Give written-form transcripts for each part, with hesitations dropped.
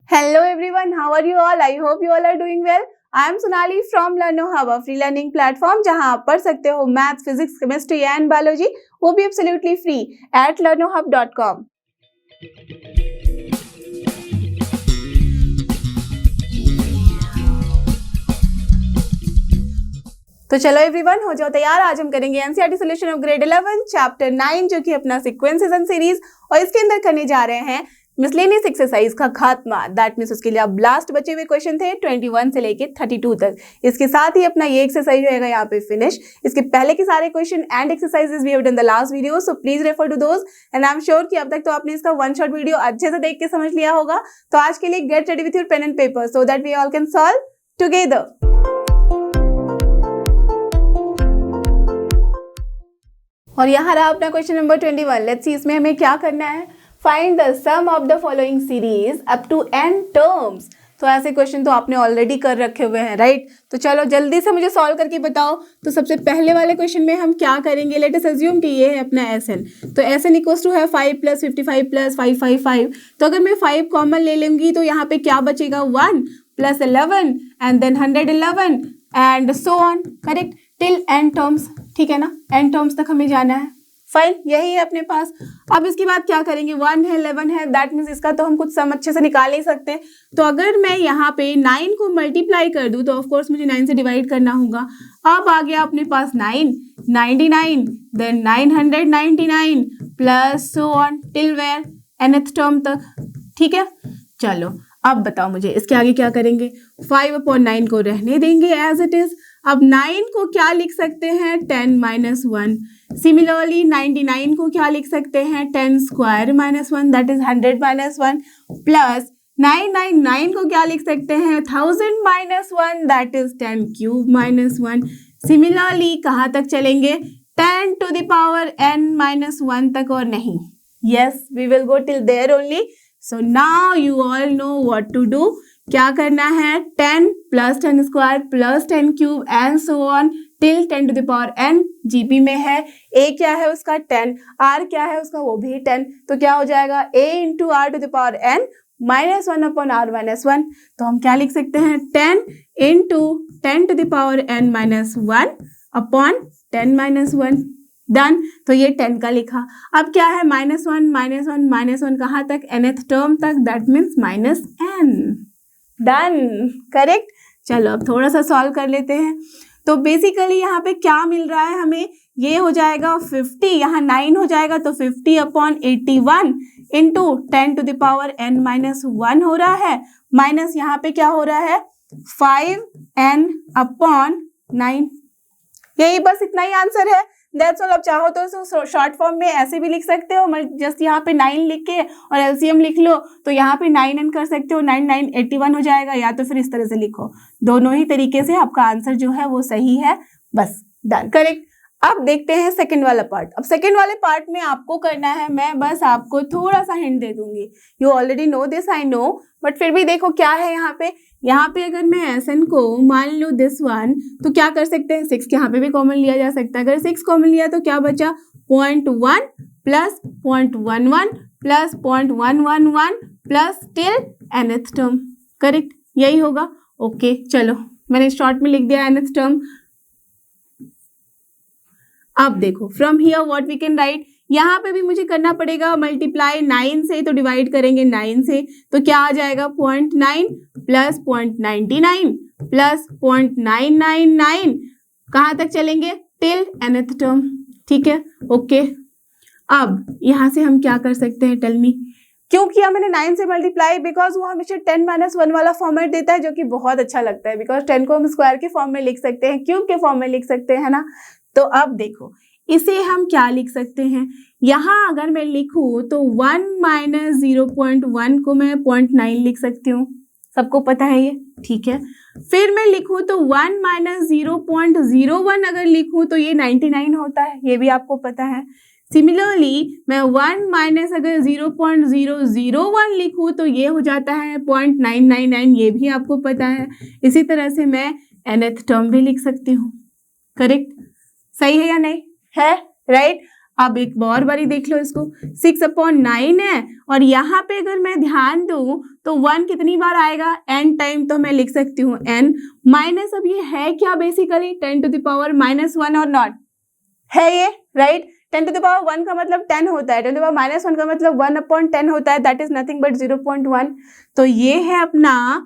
Hello everyone, how are you all? I hope you all are doing well. I am Sonali from Learno Hub, a free learning platform जहां आप पढ़ सकते हो math, physics, chemistry and biology, वो भी absolutely free at learnohub.com। तो चलो everyone, हो जाओ तैयार। आज हम करेंगे NCERT solution of grade 11 chapter 9 जो कि अपना सीक्वेंसेस एंड सीरीज, और इसके अंदर करने जा रहे हैं मिसलेनियस एक्सरसाइज का खात्मा। दैट मींस उसके लिए अब लास्ट बचे हुए क्वेश्चन थे 21 से लेके 32 तक। इसके साथ ही अपना ये एक्सरसाइज रहेगा यहाँ पे फिनिश। इसके पहले के सारे question and exercises we have done the last video, so please refer to those. And I am sure कि अब तक तो आपने इसका वन शॉट वीडियो अच्छे से देख के समझ लिया होगा। तो आज के लिए get ready with your pen and paper so that we all can solve together. और यहाँ रहा अपना क्वेश्चन नंबर 21। लेट्स सी इसमें हमें क्या करना है। Find the sum of the following series up to n terms. तो ऐसे क्वेश्चन तो आपने ऑलरेडी कर रखे हुए हैं, राइट? तो चलो जल्दी से मुझे सॉल्व करके बताओ। तो सबसे पहले वाले क्वेश्चन में हम क्या करेंगे, लेट अस अज्यूम कि ये है अपना Sn। तो Sn इक्वल्स टू है 5 + 55 + 555। तो अगर मैं 5 कॉमन ले लूंगी तो यहाँ पे क्या बचेगा, 1 + 11 and then 111 and so on, correct, till n terms. ठीक है ना, n टर्म्स तक हमें जाना है। फाइन, यही है अपने पास। अब इसके बाद क्या करेंगे, 1 है 11 है, दैट मीन्स इसका तो हम कुछ सम अच्छे से निकाल नहीं सकते। तो अगर मैं यहाँ पे 9 को मल्टीप्लाई कर दूँ तो ऑफकोर्स मुझे 9 से डिवाइड करना होगा। अब आ गया अपने पास 9, 99, then 999 plus so on till where, nth term तक। ठीक है, चलो अब बताओ मुझे इसके आगे क्या करेंगे। 5/9 को रहने देंगे एज इट इज। अब 9 को क्या लिख सकते हैं, 10 - 1। सिमिलरली 99 को क्या लिख सकते हैं, 10² - 1 दैट इज 100 - 1 प्लस 999 को क्या लिख सकते हैं, 1000 - 1 दैट इज 10³ - 1। सिमिलरली कहाँ तक चलेंगे, 10⁻n - 1 तक और नहीं। Yes, we will go till there only. So now you all know what to do. क्या करना है, 10 + 10² + 10³ and so on till 10⁻n। GP में है, a क्या है उसका 10, r क्या है उसका वो भी 10। तो क्या हो जाएगा, a × r⁻n - 1/r - 1। तो हम क्या लिख सकते हैं, 10 × 10⁻n - 1 अपॉन 10 - 1। डन। तो ये 10 का लिखा। अब क्या है, -1 - 1 कहाँ तक, nth टर्म तक, that means -n। Done, correct. चलो अब थोड़ा सा सॉल्व कर लेते हैं। तो बेसिकली यहाँ पे क्या मिल रहा है हमें, ये हो जाएगा 50, यहाँ 9 हो जाएगा तो 50/81 इंटू 10⁻n - 1 हो रहा है, माइनस यहाँ पे क्या हो रहा है, 5n/9। यही बस इतना ही आंसर है, दैट्स ऑल। अब चाहो तो शॉर्ट फॉर्म में ऐसे भी लिख सकते हो, जस्ट यहाँ पे 9 लिख के और एलसीएम लिख लो। तो यहाँ पे 9n कर सकते हो, 9 9 81 हो जाएगा, या तो फिर इस तरह से लिखो। दोनों ही तरीके से आपका आंसर जो है वो सही है। बस डन, करेक्ट। अब देखते हैं सेकंड वाला पार्ट। अब सेकंड वाले पार्ट में आपको करना है, मैं बस आपको थोड़ा सा हिंट दे दूंगी। You already know this, I know, but फिर भी देखो क्या है यहाँ पे। यहाँ पे अगर मैं Sn को मान लूँ दिस वन, तो क्या कर सकते हैं, 6 यहाँ पे भी कॉमन लिया जा सकता है। अगर 6 कॉमन लिया तो क्या बचा, 0.1 plus 0.11 plus 0.111 plus till nth term, correct, यही होगा। ओके चलो, मैंने शॉर्ट में लिख दिया nth टर्म। अब देखो from here what we can write, यहाँ पे भी मुझे करना पड़ेगा मल्टीप्लाई 9 से, तो डिवाइड करेंगे 9 से, तो क्या आ जाएगा, 0.9 प्लस 0.99 प्लस 0.999 कहाँ तक चलेंगे, टिल nth टर्म। ठीक है, ओके। अब यहाँ से हम क्या कर सकते हैं, टेल मी। क्यों किया मैंने 9 से मल्टीप्लाई, बिकॉज वो हमेशा 10 - 1 वाला फॉर्मेट देता है, जो कि बहुत अच्छा लगता है। बिकॉज 10 को हम स्क्वायर के फॉर्म में लिख सकते हैं, क्यूब के फॉर्म में लिख सकते हैं, है ना। तो अब देखो इसे हम क्या लिख सकते हैं, यहाँ अगर मैं लिखूं तो 1 - 0.1 को मैं 0.9 लिख सकती हूँ, सबको पता है ये, ठीक है। फिर मैं लिखूं तो 1 - 0.01 अगर लिखूं तो ये 99 होता है, ये भी आपको पता है। सिमिलरली मैं 1 - अगर 0.001 लिखूं तो ये हो जाता है 0.999, ये भी आपको पता है। इसी तरह से मैं nth टर्म भी लिख सकती हूँ, करेक्ट, सही है या नहीं है, राइट। अब एक और बारी देख लो इसको, 6/9 है और यहाँ पे अगर मैं ध्यान दूं तो 1 कितनी बार आएगा, n टाइम, तो मैं लिख सकती हूँ n माइनस, अब ये है क्या बेसिकली 10⁻⁻1 और नॉट है ये, राइट। 10⁻1 का मतलब 10 होता है, 10⁻⁻1 का मतलब 1/10 होता है, दैट इज नथिंग बट 0.1। तो ये है अपना,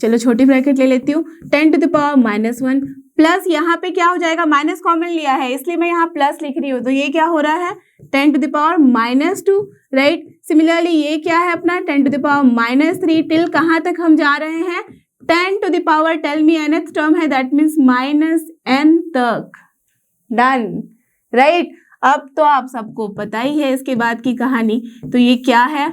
चलो छोटी ब्रैकेट ले लेती हूँ, 10⁻⁻1 प्लस यहाँ पे क्या हो जाएगा, माइनस कॉमन लिया है इसलिए मैं यहाँ प्लस लिख रही हूँ, तो ये क्या हो रहा है 10⁻⁻2, राइट। सिमिलरली ये क्या है अपना 10⁻3 टिल कहाँ तक हम जा रहे हैं, 10⁻, टेल मी nth टर्म है, दैट मीन्स -n तक, डन, राइट। अब तो आप सबको पता ही है इसके बाद की कहानी, तो ये क्या है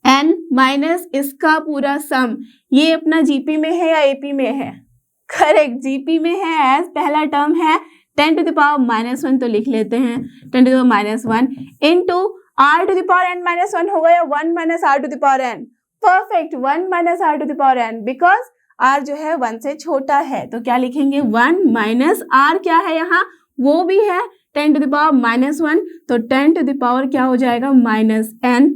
n माइनस इसका पूरा सम, ये अपना जीपी में है या एपी में है, करेक्ट जीपी में है, एज पहला टर्म है 10⁻⁻1, तो लिख लेते हैं 10⁻⁻1 इंटू r⁻n-1 होगा या 1 - r⁻n, perfect 1 - r⁻n, because r जो है 1 से छोटा है, तो क्या लिखेंगे 1 - r, क्या है यहाँ वो भी है 10⁻⁻1, तो 10 क्या हो जाएगा -n।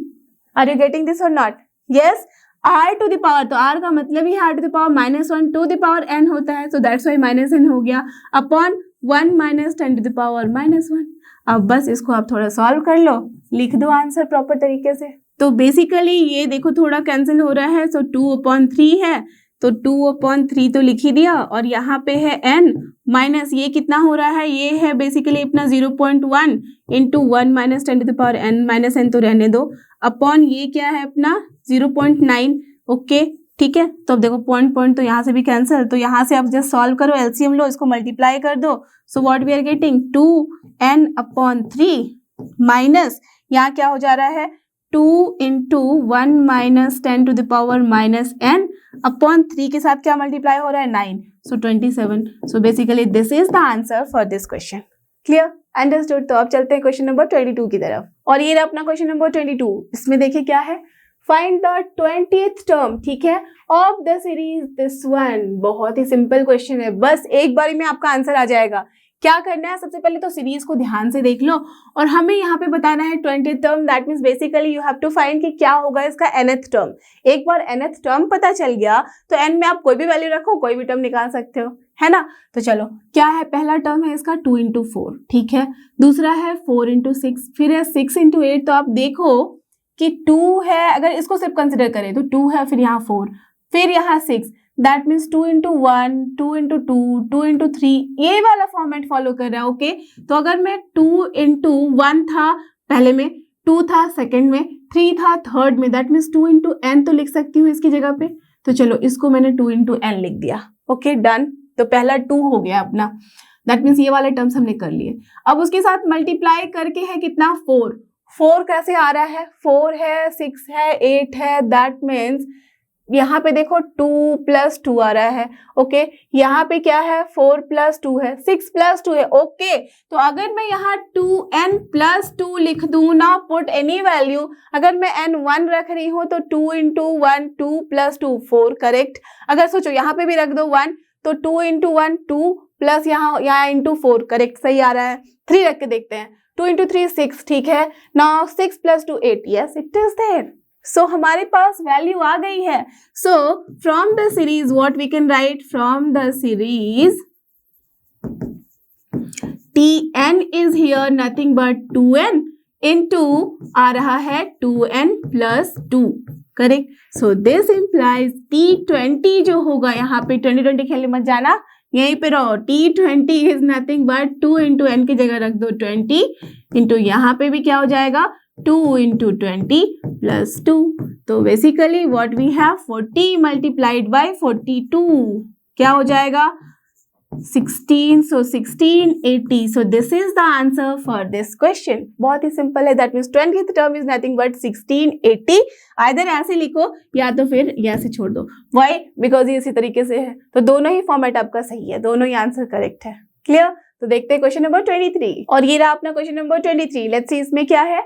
Are you getting this और नॉट, यस। r⁻, तो r का मतलब ही r⁻-1 2n होता है, so that's why -n हो गया अपॉन 1 - 10⁻⁻1। अब बस इसको आप थोड़ा सॉल्व कर लो, लिख दो आंसर प्रॉपर तरीके से। तो बेसिकली ये देखो थोड़ा कैंसिल हो रहा है, सो 2/3 है, तो 2/3 तो लिख ही दिया, और यहाँ पे है n माइनस ये कितना हो रहा है, ये है बेसिकली अपना 0.1 इंटू 1 - 10⁻n-n, तो रहने दो, अपॉन ये क्या है अपना 0.9, ओके ठीक है। तो अब देखो पॉइंट तो यहाँ से भी कैंसिल, तो यहाँ से आप जस्ट सॉल्व करो, एलसीएम लो, इसको मल्टीप्लाई कर दो, so what we are getting 2n/3 minus यहाँ क्या हो जा रहा है 2 इंटू 1 - 10⁻⁻n अपॉन 3 के साथ क्या मल्टीप्लाई हो रहा है 9, सो 27। So basically this is the answer for this question, clear, understood. तो अब चलते हैं क्वेश्चन नंबर 22 की तरफ, और ये रहा अपना क्वेश्चन नंबर 22। इसमें देखिए क्या है, फाइंड द 20th टर्म, ठीक है, of the series this one. बहुत ही सिंपल क्वेश्चन है, बस एक बारी में आपका आंसर आ जाएगा। क्या करना है, सबसे पहले तो सीरीज को ध्यान से देख लो, और हमें यहाँ पे बताना है 20th term, that means basically you have to find कि क्या होगा इसका nth टर्म। एक बार nth टर्म पता चल गया तो n में आप कोई भी वैल्यू रखो, कोई भी टर्म निकाल सकते हो, है ना। तो चलो क्या है, पहला टर्म है इसका 2 × 4, ठीक है, दूसरा है 4 × 6, फिर है 6 × 8। तो आप देखो कि 2 है, अगर इसको सिर्फ कंसिडर करें तो 2 है, फिर यहाँ 4, फिर यहाँ 6, दैट मीन्स 2 × 1, 2 × 2, 2 × 3, ये वाला फॉर्मेट फॉलो कर रहा है, ओके। तो अगर मैं 2 × 1 था पहले में, 2 था सेकंड में, 3 था थर्ड में, दैट मीन्स 2 × n तो लिख सकती हूँ इसकी जगह पे। तो चलो इसको मैंने 2 × n लिख दिया, ओके डन। तो पहला 2 हो गया अपना, दैट मीन्स ये वाले टर्म्स हमने कर लिए। अब उसके साथ मल्टीप्लाई करके है कितना 4 कैसे आ रहा है, 4 है, 6 है, 8 है, दैट मीन्स यहाँ पे देखो 2 + 2 आ रहा है, ओके। यहाँ पे क्या है 4 + 2 है, 6 + 2 है, ओके। तो अगर मैं यहाँ 2n + 2 लिख दूँ ना, पुट एनी वैल्यू, अगर मैं n 1 रख रही हूँ तो 2 × 1 2 + 2 4, करेक्ट। अगर सोचो यहाँ पे भी रख दो 1, तो 2 × 1 2 प्लस यहाँ × 4, करेक्ट, सही आ रहा है। 3 रख के देखते हैं, 2 × 3 6, ठीक है। Now 6 + 2 8, yes it is there. So हमारे पास वैल्यू आ गई है। So from the series what we can write, from the series Tn is here nothing but 2n into आ रहा है 2n + 2, correct. So this implies T20 जो होगा, यहाँ पे 20 खेलने मत जाना, यहीं पे रहो। T20 is nothing but 2 × n की जगह रख दो 20 इंटू यहाँ पे भी क्या हो जाएगा 2 × 20 + 2। तो बेसिकली व्हाट वी हैव 40 × 42, क्या हो जाएगा 16, so 1680. So this is the answer for this question. बहुत ही सिंपल है, that means 20th term is nothing but 1680. Either ऐसे लिखो या तो फिर ऐसे छोड़ दो। Why? Because ये इसी तरीके से है, तो दोनों ही फॉर्मेट आपका सही है, दोनों ही आंसर करेक्ट है, क्लियर। तो देखते हैं क्वेश्चन नंबर 23, और ये रहा अपना क्वेश्चन नंबर 23। लेट्स सी इसमें क्या है,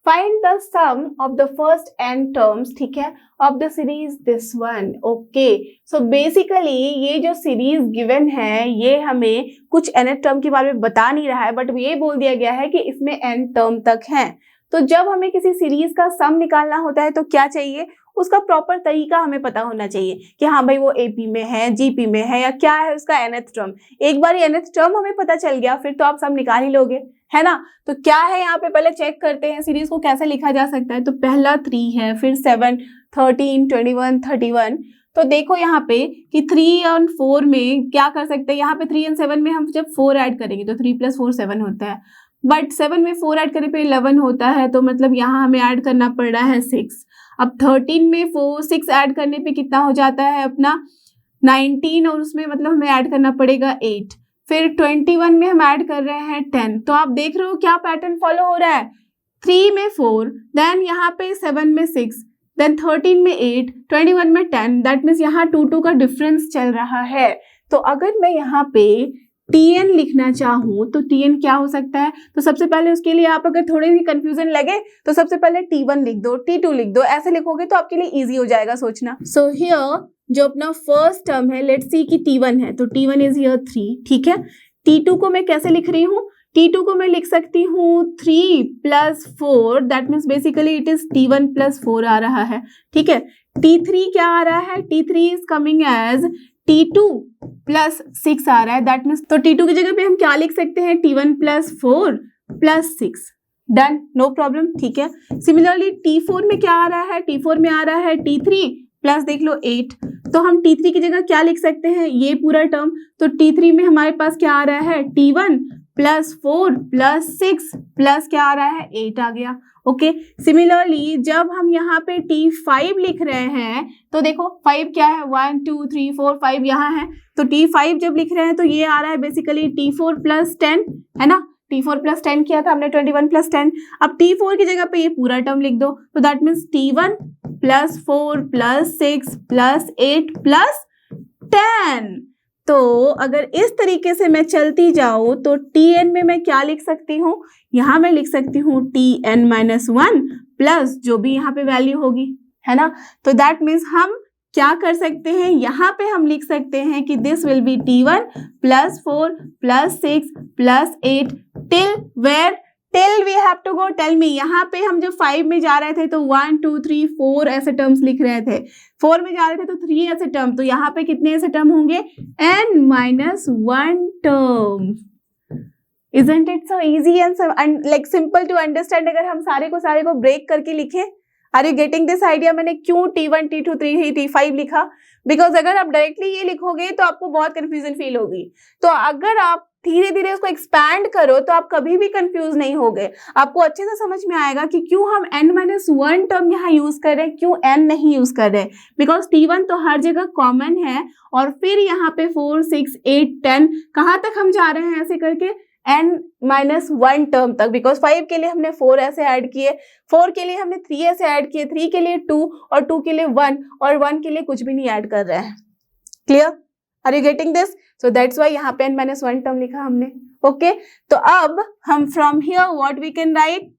find the sum of the first n terms, ठीक है, of the series this one. Okay, so basically ये जो सीरीज गिवन है ये हमें कुछ nth टर्म के बारे में बता नहीं रहा है, बट ये बोल दिया गया है कि इसमें n टर्म तक है। तो जब हमें किसी सीरीज का सम निकालना होता है तो क्या चाहिए, उसका प्रॉपर तरीका हमें पता होना चाहिए कि हाँ भाई वो AP में है, GP में है, या क्या है उसका nth टर्म। एक बार nth टर्म हमें पता चल गया फिर तो आप सम निकाल ही लोगे, है ना। तो क्या है यहाँ पे, पहले चेक करते हैं सीरीज को कैसे लिखा जा सकता है। तो पहला 3 है, फिर 7, 13, 21, 31। तो देखो यहाँ पे कि 3 और 4 में क्या कर सकते हैं, यहाँ पे 3 और 7 में हम जब 4 ऐड करेंगे तो 3 + 4 7 होता है, बट 7 में 4 ऐड करने पे 11 होता है, तो मतलब यहाँ हमें ऐड करना पड़ रहा है 6। अब 13 में 6 ऐड करने पे कितना हो जाता है अपना 19, और उसमें मतलब हमें ऐड करना पड़ेगा 8। फिर 21 में हम ऐड कर रहे हैं 10। तो आप देख रहे हो क्या पैटर्न फॉलो हो रहा है, 3 में 4, देन यहाँ पे 7 में 6, देन 13 में 8, 21 में 10, दैट मीन्स यहाँ 2 का डिफरेंस चल रहा है। तो अगर मैं यहाँ पे Tn लिखना चाहूँ तो Tn क्या हो सकता है, तो सबसे पहले उसके लिए आप अगर थोड़ी सी कंफ्यूजन लगे तो सबसे पहले T1 लिख दो, T2 लिख दो, ऐसे लिखोगे तो आपके लिए इजी हो जाएगा सोचना। सो हियर जो अपना फर्स्ट टर्म है, लेट्स सी कि T1 है, तो T1 इज हियर 3, ठीक है। T2 को मैं कैसे लिख रही हूँ, T2 को मैं लिख सकती हूँ 3 + 4, that means basically it is T1 + 4 आ रहा है, ठीक है। T3 क्या आ रहा है, T3 is coming as T2 + 6 आ रहा है, दैट मीन्स तो T2 की जगह पे हम क्या लिख सकते हैं, T1 + 4 + 6, डन, नो प्रॉब्लम, ठीक है। सिमिलरली T4 में क्या आ रहा है, T4 में आ रहा है T3 प्लस देख लो 8, तो हम T3 की जगह क्या लिख सकते हैं, ये पूरा टर्म। तो T3 में हमारे पास क्या आ रहा है, T1 + 4 + 6 प्लस क्या आ रहा है, 8 आ गया। ओके, सिमिलरली जब हम यहाँ पे T5 लिख रहे हैं तो देखो 5 क्या है, 1 2 3 4 5 यहाँ है, तो T5 जब लिख रहे हैं तो ये आ रहा है बेसिकली T4 + 10, है ना। T4 + 10 किया था हमने, 21 + 10। अब T4 की जगह पे ये पूरा टर्म लिख दो, तो दैट मीन्स T1 + 4 + 6 + 8 + 10। तो अगर इस तरीके से मैं चलती जाऊं तो Tn में मैं क्या लिख सकती हूँ, यहाँ मैं लिख सकती हूँ Tn - 1 प्लस जो भी यहाँ पे वैल्यू होगी, है ना। तो दैट मीन्स हम क्या कर सकते हैं, यहाँ पे हम लिख सकते हैं कि this will be T1 + 4 + 6 + 8 till where, till we have to go, tell me. यहाँ पे हम जब 5 में जा रहे थे तो 1 2 3 4 ऐसे टर्म्स लिख रहे थे, 4 में जा रहे थे तो 3 ऐसे टर्म, तो यहाँ पे कितने ऐसे टर्म होंगे, n-1 term. Isn't it so easy and like simple to understand अगर हम सारे को ब्रेक करके लिखें। Are you getting this idea, मैंने क्यों T1 T2 T3 T5 लिखा, बिकॉज अगर आप डायरेक्टली ये लिखोगे तो आपको बहुत कंफ्यूजन फील होगी। तो अगर आप धीरे धीरे उसको एक्सपैंड करो तो आप कभी भी कंफ्यूज नहीं होगे, आपको अच्छे से समझ में आएगा कि क्यों हम n-1 टर्म यहाँ यूज कर रहे हैं, क्यों n नहीं यूज कर रहे हैं, बिकॉज T1 तो हर जगह कॉमन है, और फिर यहाँ पे 4 6 8 10 कहाँ तक हम जा रहे हैं ऐसे करके n-1 टर्म तक, बिकॉज 5 के लिए हमने 4 ऐसे ऐड किए, 4 के लिए हमने 3 ऐसे ऐड किए, 3 के लिए 2 और 2 के लिए 1 और 1 के लिए कुछ भी नहीं ऐड कर रहे हैं। Clear, are you getting this? So that's why यहाँ पे n-1 टर्म लिखा हमने। ओके, तो अब हम from here what we can write,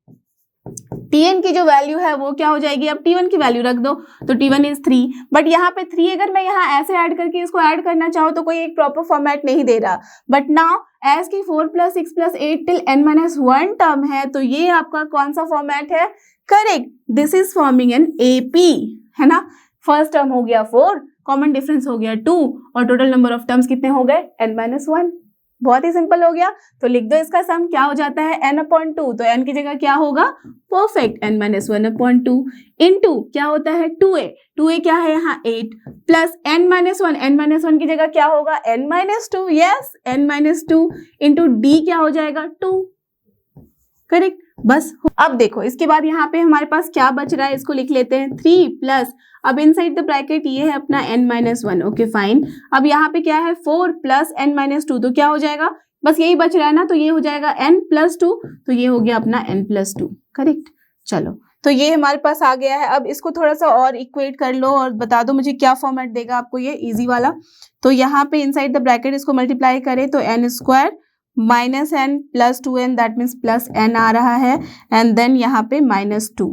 Tn की जो वैल्यू है वो क्या हो जाएगी, अब T1 की वैल्यू रख दो, तो T1 इज 3, बट यहाँ पे 3 अगर मैं यहाँ ऐसे ऐड करके इसको ऐड करना चाहूँ तो कोई एक प्रॉपर फॉर्मेट नहीं दे रहा, बट नाउ एज की 4 + 6 + 8 टिल n-1 टर्म है, तो ये आपका कौन सा फॉर्मेट है, correct, this is forming an AP, है ना। फर्स्ट टर्म हो गया 4, कॉमन डिफरेंस हो गया 2, और टोटल नंबर ऑफ टर्म्स कितने हो गए, n-1। बहुत ही सिंपल हो गया, तो लिख दो इसका सम क्या हो जाता है, n/2, तो n की जगह क्या होगा, परफेक्ट n-1/2 इनटू क्या होता है 2a, 2a क्या है यहाँ 8 प्लस n-1 की जगह क्या होगा n-2, yes n-2 into d क्या हो जाएगा 2, करेक्ट। बस अब देखो इसके बाद यहाँ पे हमारे पास क्या बच रहा है, इसको लिख लेते हैं 3 प्लस, अब इनसाइड द ब्रैकेट ये है अपना n-1, ओके फाइन। अब यहाँ पे क्या है 4 + n-2, तो क्या हो जाएगा, बस यही बच रहा है ना, तो ये हो जाएगा n+2, तो ये हो गया अपना n+2, करेक्ट। चलो, तो ये हमारे पास आ गया है। अब इसको थोड़ा सा और इक्वेट कर लो और बता दो मुझे क्या फॉर्मेट देगा आपको ये इजी वाला। तो यहाँ पे इनसाइड द ब्रैकेट इसको मल्टीप्लाई करें तो n² minus n plus 2n, that means plus n आ रहा है, एंड देन यहाँ पे -2,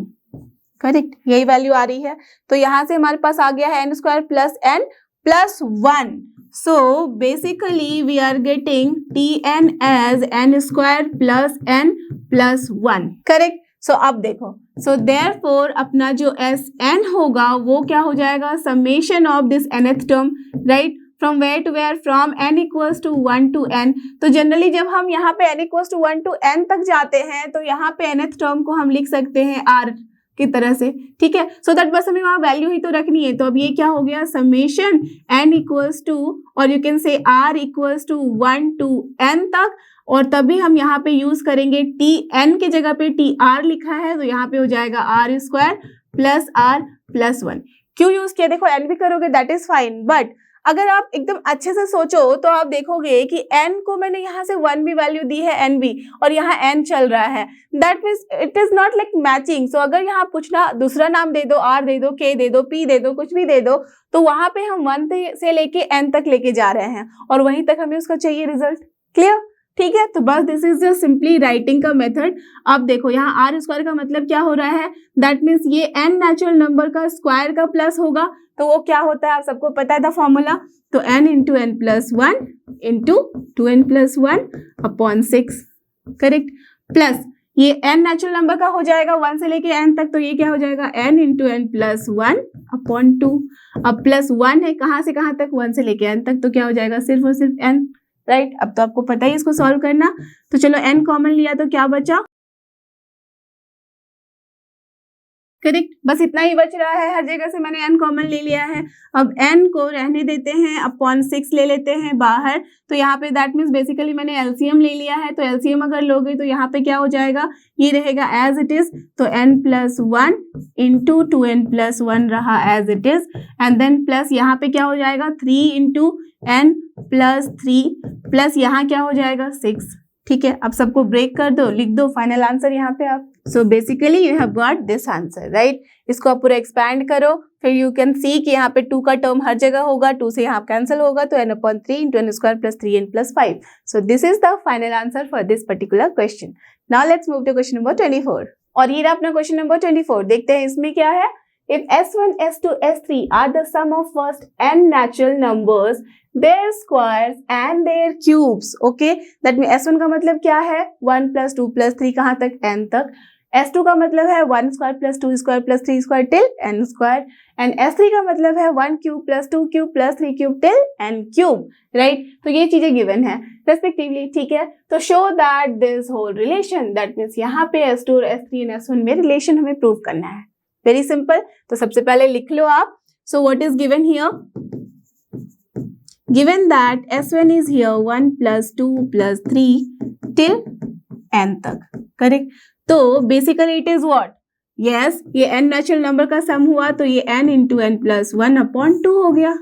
करेक्ट, यही वैल्यू आ रही है। तो यहाँ से हमारे पास आ गया है n square plus n plus 1। So basically we are getting Tn as n square plus n plus 1, correct. So अब देखो, सो देयरफॉर अपना जो Sn होगा वो क्या हो जाएगा, summation of this nth term, right, from where to where, from n equals to 1 to n। तो जनरली जब हम यहाँ पे n equals to 1 to n तक जाते हैं तो यहाँ पे nth टर्म को हम लिख सकते हैं r की तरह से, ठीक है। सो दैट बस हमें वहाँ वैल्यू ही तो रखनी है। तो अब ये क्या हो गया, समेशन n इक्वल्स टू, और you can say r equals to 1 to n तक, और तभी हम यहाँ पे यूज करेंगे Tn की जगह पे Tr लिखा है, तो यहाँ पे हो जाएगा r square plus r plus 1। क्यों यूज किया, देखो n भी करोगे दैट इज फाइन, बट अगर आप एकदम अच्छे से सोचो तो आप देखोगे कि n को मैंने यहाँ से 1 भी वैल्यू दी है, n भी, और यहाँ n चल रहा है, that means it is not like matching. So अगर यहाँ पूछना दूसरा नाम दे दो, r दे दो, k दे दो, p दे दो, कुछ भी दे दो, तो वहां पे हम 1 से लेके n तक लेके जा रहे हैं, और वहीं तक हमें उसका चाहिए रिजल्ट। क्लियर, ठीक है। तो बस this is just simply writing का मेथड। अब देखो यहाँ आर स्क्वायर का मतलब क्या हो रहा है, दैट मीन्स ये n नेचुरल नंबर का स्क्वायर का प्लस होगा, तो वो क्या होता है आप सबको पता है था फॉर्मूला, तो n into n plus 1 into 2n plus 1 upon 6, correct, plus ये n नेचुरल नंबर का हो जाएगा 1 से लेके n तक, तो ये क्या हो जाएगा n into n plus 1 upon 2। अब प्लस 1 है कहाँ से कहाँ तक, 1 से लेके n तक, तो क्या हो जाएगा सिर्फ और सिर्फ n, राइट। अब तो आपको पता ही इसको सॉल्व करना, तो चलो n कॉमन लिया तो क्या बचा, करेक्ट, बस इतना ही बच रहा है, हर जगह से मैंने n कॉमन ले लिया है। अब n को रहने देते हैं, अपॉन 6 ले लेते हैं बाहर, तो यहाँ पे दैट मीन्स बेसिकली मैंने एलसीएम ले लिया है, तो एलसीएम अगर लोगे तो यहाँ पे क्या हो जाएगा, ये रहेगा एज इट इज, तो n plus 1 into 2n plus 1 रहा as it is, and then plus यहाँ पे क्या हो जाएगा 3 इंटू n प्लस 3 प्लस यहाँ क्या हो जाएगा 6, ठीक है। अब सबको ब्रेक कर दो, लिख दो फाइनल आंसर यहाँ पे आप। So basically you have got this answer, right. इसको आप पूरा एक्सपैंड करो, फिर यू कैन सी कि यहाँ पे 2 का टर्म हर जगह होगा, 2 से यहाँ कैंसिल होगा, तो n upon 3 into n square plus 3n plus 5। So this is the final answer for this particular question. Now let's move to question number 24, और ये रहा अपना क्वेश्चन नंबर 24। देखते हैं इसमें क्या है। If S1, S2, S3 are the sum of first n natural numbers, their squares and their cubes, okay, that means S1 का मतलब क्या है 1 plus 2 plus 3 कहाँ तक n तक, S2 का मतलब है 1 square plus 2 square plus 3 square till n square, and S3 का मतलब है 1 cube plus 2 cube plus 3 cube till n cube, right. तो ये चीजें गिवन है रेस्पेक्टिवली, ठीक है। तो show that this whole relation, that means यहाँ पे S2 और S3 और S1 में रिलेशन हमें प्रूव करना है। वेरी सिंपल, तो सबसे पहले लिख लो आप। So what is given here, given that S1 is here 1 plus 2 plus 3 till n तक, करेक्ट। तो basically it is what, yes, ये n नेचुरल नंबर का सम हुआ, तो ये n into n plus 1 upon 2 हो गया,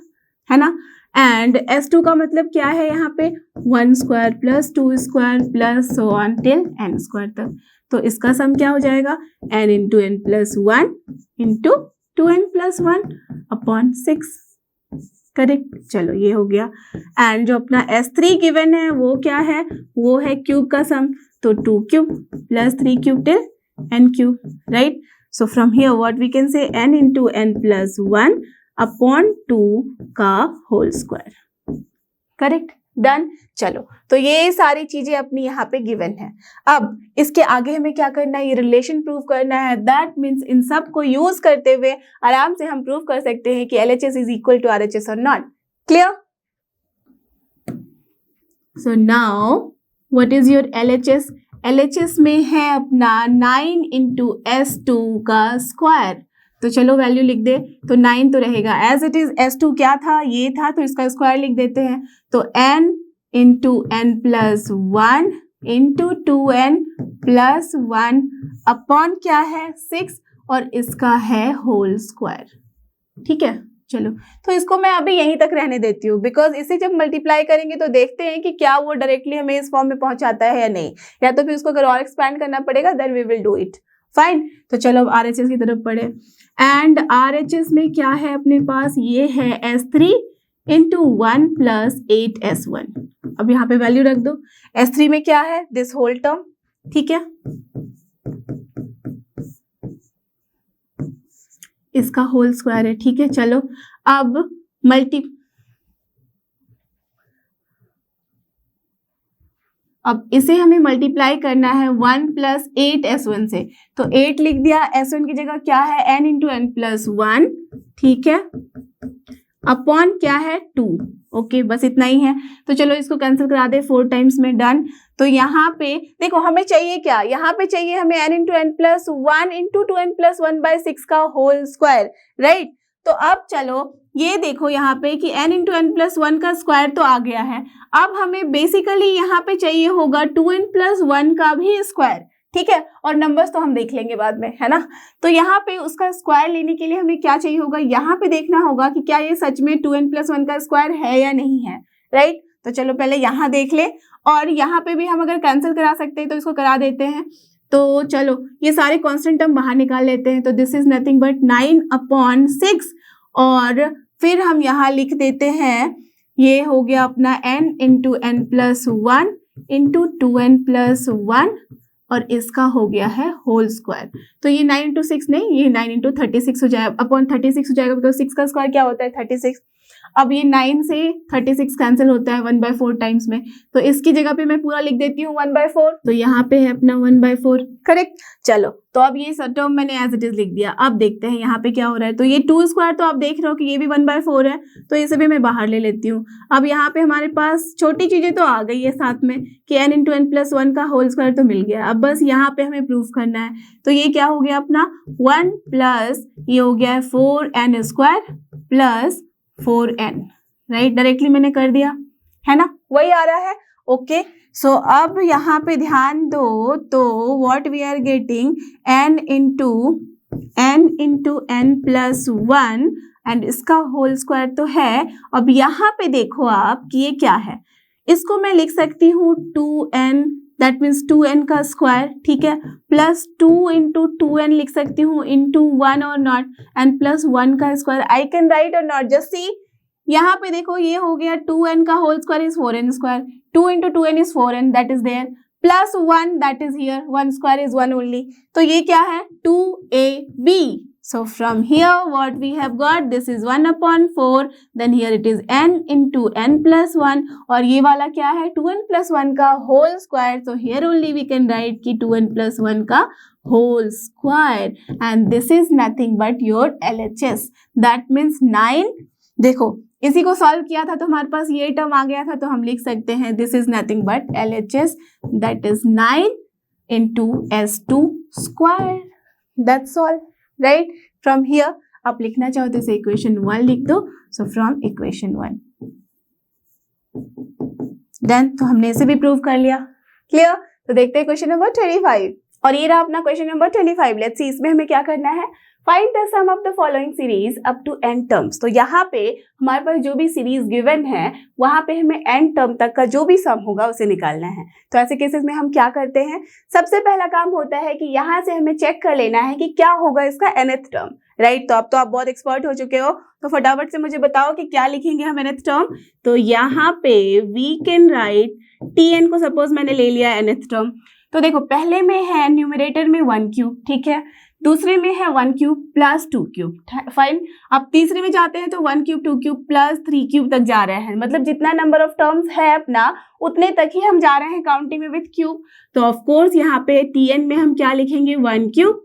है ना। एंड S2 का मतलब क्या है यहाँ पे 1 square plus 2 square plus so on till n square तक, तो इसका सम क्या हो जाएगा n into n plus 1 into 2n plus 1 upon 6, correct. चलो ये हो गया। एंड जो अपना S3 गिवन है वो क्या है, वो है क्यूब का सम, तो 2 cube plus 3 cube till n cube, right. So from here what we can say n into n plus 1 upon 2 का होल स्क्वायर, करेक्ट, डन। चलो, तो ये सारी चीजें अपनी यहाँ पे गिवन है। अब इसके आगे हमें क्या करना है, ये रिलेशन प्रूव करना है, दैट मीन्स इन सब को यूज करते हुए आराम से हम प्रूव कर सकते हैं कि LHS is equal to RHS और not. Clear. So now what is your LHS, LHS में है अपना 9 इंटू S2 का स्क्वायर, तो चलो वैल्यू लिख दे, तो 9 तो रहेगा एज इट इज, S2 क्या था, ये था, तो इसका स्क्वायर लिख देते हैं, तो n into n plus 1 into 2n plus 1 upon क्या है 6, और इसका है होल स्क्वायर, ठीक है। चलो, तो इसको मैं अभी यहीं तक रहने देती हूँ, बिकॉज इसे जब मल्टीप्लाई करेंगे तो देखते हैं कि क्या वो डायरेक्टली हमें इस फॉर्म में पहुंचाता है या नहीं, या तो फिर उसको अगर और एक्सपैंड करना पड़ेगा, then we will do it, fine. तो चलो अब RHS की तरफ पढ़े, एंड RHS में क्या है अपने पास, ये है S3 इंटू 1 प्लस 8s1। अब यहाँ पे वैल्यू रख दो। s3 में क्या है, दिस होल टर्म, ठीक है, इसका होल स्क्वायर है, ठीक है। चलो अब अब इसे हमें मल्टीप्लाई करना है 1 प्लस 8s1 से, तो 8 लिख दिया, s1 की जगह क्या है, n इंटू n प्लस 1, ठीक है, अपॉन क्या है 2। ओके, बस इतना ही है। तो चलो इसको कैंसिल करा दे, 4 टाइम्स में डन। तो यहाँ पे देखो हमें चाहिए क्या, यहाँ पे चाहिए हमें n into n plus 1 into 2n plus 1/6 का होल स्क्वायर, राइट। तो अब चलो ये देखो यहाँ पे कि n इंटू n प्लस 1 का स्क्वायर तो आ गया है। अब हमें बेसिकली यहाँ पे चाहिए होगा 2n प्लस 1 का भी स्क्वायर, ठीक है, और नंबर्स तो हम देख लेंगे बाद में, है ना। तो यहाँ पे उसका स्क्वायर लेने के लिए हमें क्या चाहिए होगा, यहाँ पे देखना होगा कि क्या ये सच में 2n प्लस 1 का स्क्वायर है या नहीं है, राइट। तो चलो पहले यहाँ देख ले, और यहाँ पे भी हम अगर कैंसिल करा सकते हैं तो इसको करा देते हैं। तो चलो ये सारे कॉन्स्टेंट हम बाहर निकाल लेते हैं। तो दिस इज नथिंग बट 9/6, और फिर हम यहाँ लिख देते हैं, ये हो गया अपना n into n plus 1 into 2n plus 1, और इसका हो गया है होल स्क्वायर। तो ये 9 इंटू 6 नहीं, ये 9 इंटू 36 हो जाएगा, अपॉन 36 हो जाएगा, बिकॉज 6 का स्क्वायर क्या होता है 36। अब ये 9 से 36 कैंसिल होता है 1/4 टाइम्स में, तो इसकी जगह पे मैं पूरा लिख देती हूँ 1/4। तो यहाँ पे है अपना 1/4, करेक्ट। चलो तो अब ये टर्म मैंने एज इट इज लिख दिया। अब देखते हैं यहाँ पे क्या हो रहा है। तो ये 2 स्क्वायर तो आप देख रहे हो कि ये भी 1/4 है, तो इसे भी मैं बाहर ले लेती हूँ। अब यहाँ पे हमारे पास छोटी चीजें तो आ गई है साथ में कि n इंटू n प्लस 1 का होल स्क्वायर तो मिल गया। अब बस यहाँ पे हमें प्रूफ करना है। तो ये क्या हो गया अपना 1 प्लस ये हो गया है 4n square plus 4n, right, directly मैंने कर दिया, है ना, वही आ रहा है। ओके, सो अब यहाँ पे ध्यान दो, तो what we are getting n into n plus 1 and इसका होल स्क्वायर तो है। अब यहाँ पे देखो आप कि ये क्या है, इसको मैं लिख सकती हूँ 2n, दैट मीन्स 2n का स्क्वायर, ठीक है, प्लस 2 इंटू 2n लिख सकती हूँ इंटू 1 और नॉट, एंड प्लस 1 का स्क्वायर। आई कैन राइट और नॉट, जस्ट सी यहाँ पे देखो ये हो गया 2n का whole square is 4n square, 2 into 2n is 4n, that is there, plus 1 that is here, 1 square is 1 only. तो ये क्या है 2ab। So from here what we have got, this is 1/4, then here it is n into n plus 1, और ये वाला क्या है 2n plus 1 का whole square, so here only we can write कि 2n plus 1 का whole square, and this is nothing but your LHS, that means 9। देखो इसी को सॉल्व किया था तो हमारे पास ये टर्म आ गया था, तो हम लिख सकते हैं this is nothing but LHS, that is 9 into S2 square, that's all। Right, from here आप लिखना चाहो तो इसे इक्वेशन 1 लिख दो। So from equation 1 done. तो हमने इसे भी प्रूव कर लिया, क्लियर। तो देखते हैं क्वेश्चन नंबर 25, और ये रहा अपना क्वेश्चन नंबर 25। लेट्स सी इसमें हमें क्या करना है, find the sum of the following series up to n terms. तो यहाँ पे हमारे पास जो भी सीरीज गिवन है वहां पे हमें n टर्म तक का जो भी सम होगा उसे निकालना है। तो ऐसे केसेस में हम क्या करते हैं, सबसे पहला काम होता है कि यहाँ से हमें चेक कर लेना है कि क्या होगा इसका nth टर्म, राइट। तो अब तो आप बहुत एक्सपर्ट हो चुके हो, तो फटाफट से मुझे बताओ कि क्या लिखेंगे हम nth टर्म। तो यहाँ पे वी कैन राइट tn को सपोज मैंने ले लिया nth टर्म। तो देखो पहले में है न्यूमरेटर में 1 क्यूब, ठीक है, दूसरे में है 1 क्यूब प्लस 2 क्यूब, फाइन। अब तीसरे में जाते हैं तो 1 क्यूब 2 क्यूब प्लस 3 क्यूब तक जा रहे हैं, मतलब जितना नंबर ऑफ टर्म्स है अपना उतने तक ही हम जा रहे हैं काउंटिंग में विथ क्यूब। तो ऑफ कोर्स यहाँ पे tn में हम क्या लिखेंगे 1 cube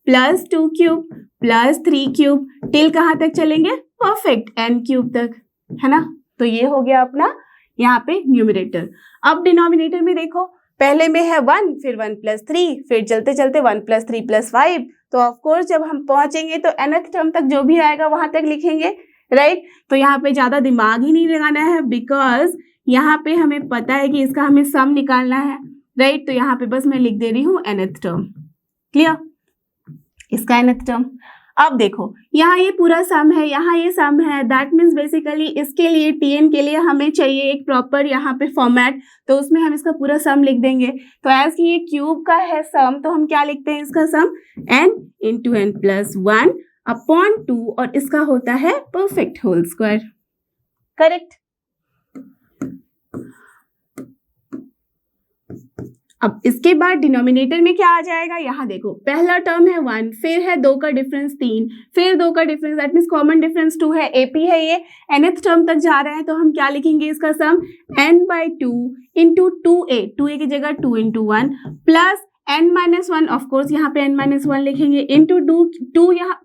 plus 2 cube plus 3 cube till कहाँ तक चलेंगे, परफेक्ट n क्यूब तक, है ना। तो ये हो गया अपना यहाँ पे न्यूमरेटर। अब डिनोमिनेटर में देखो पहले में है 1, फिर 1 प्लस 3, फिर चलते चलते 1 प्लस 3 प्लस 5। तो ऑफ कोर्स जब हम पहुंचेंगे तो nth टर्म तक जो भी आएगा वहां तक लिखेंगे, राइट। तो यहाँ पे ज्यादा दिमाग ही नहीं लगाना है, बिकॉज यहाँ पे हमें पता है कि इसका हमें सम निकालना है, राइट। तो यहाँ पे बस मैं लिख दे रही हूँ nth टर्म, क्लियर, इसका nth टर्म। अब देखो यहाँ ये पूरा सम है, यहाँ ये सम है, दैट मीन्स बेसिकली इसके लिए tn के लिए हमें चाहिए एक प्रॉपर यहाँ पे फॉर्मेट, तो उसमें हम इसका पूरा सम लिख देंगे। तो एज कि ये क्यूब का है सम, तो हम क्या लिखते हैं इसका सम n into n plus 1 upon 2, और इसका होता है परफेक्ट होल स्क्वायर, करेक्ट। अब इसके बाद डिनोमिनेटर में क्या आ जाएगा, यहाँ देखो पहला टर्म है 1, फिर है 2 का डिफरेंस 3, फिर 2 का difference that means common difference 2 है, एपी है ये, nth टर्म तक जा रहे हैं तो हम क्या लिखेंगे इसका सम n/2 इंटू 2a की जगह 2 इंटू 1 प्लस n-1 ऑफकोर्स यहाँ पे n-1 लिखेंगे इंटू 2 यहाँ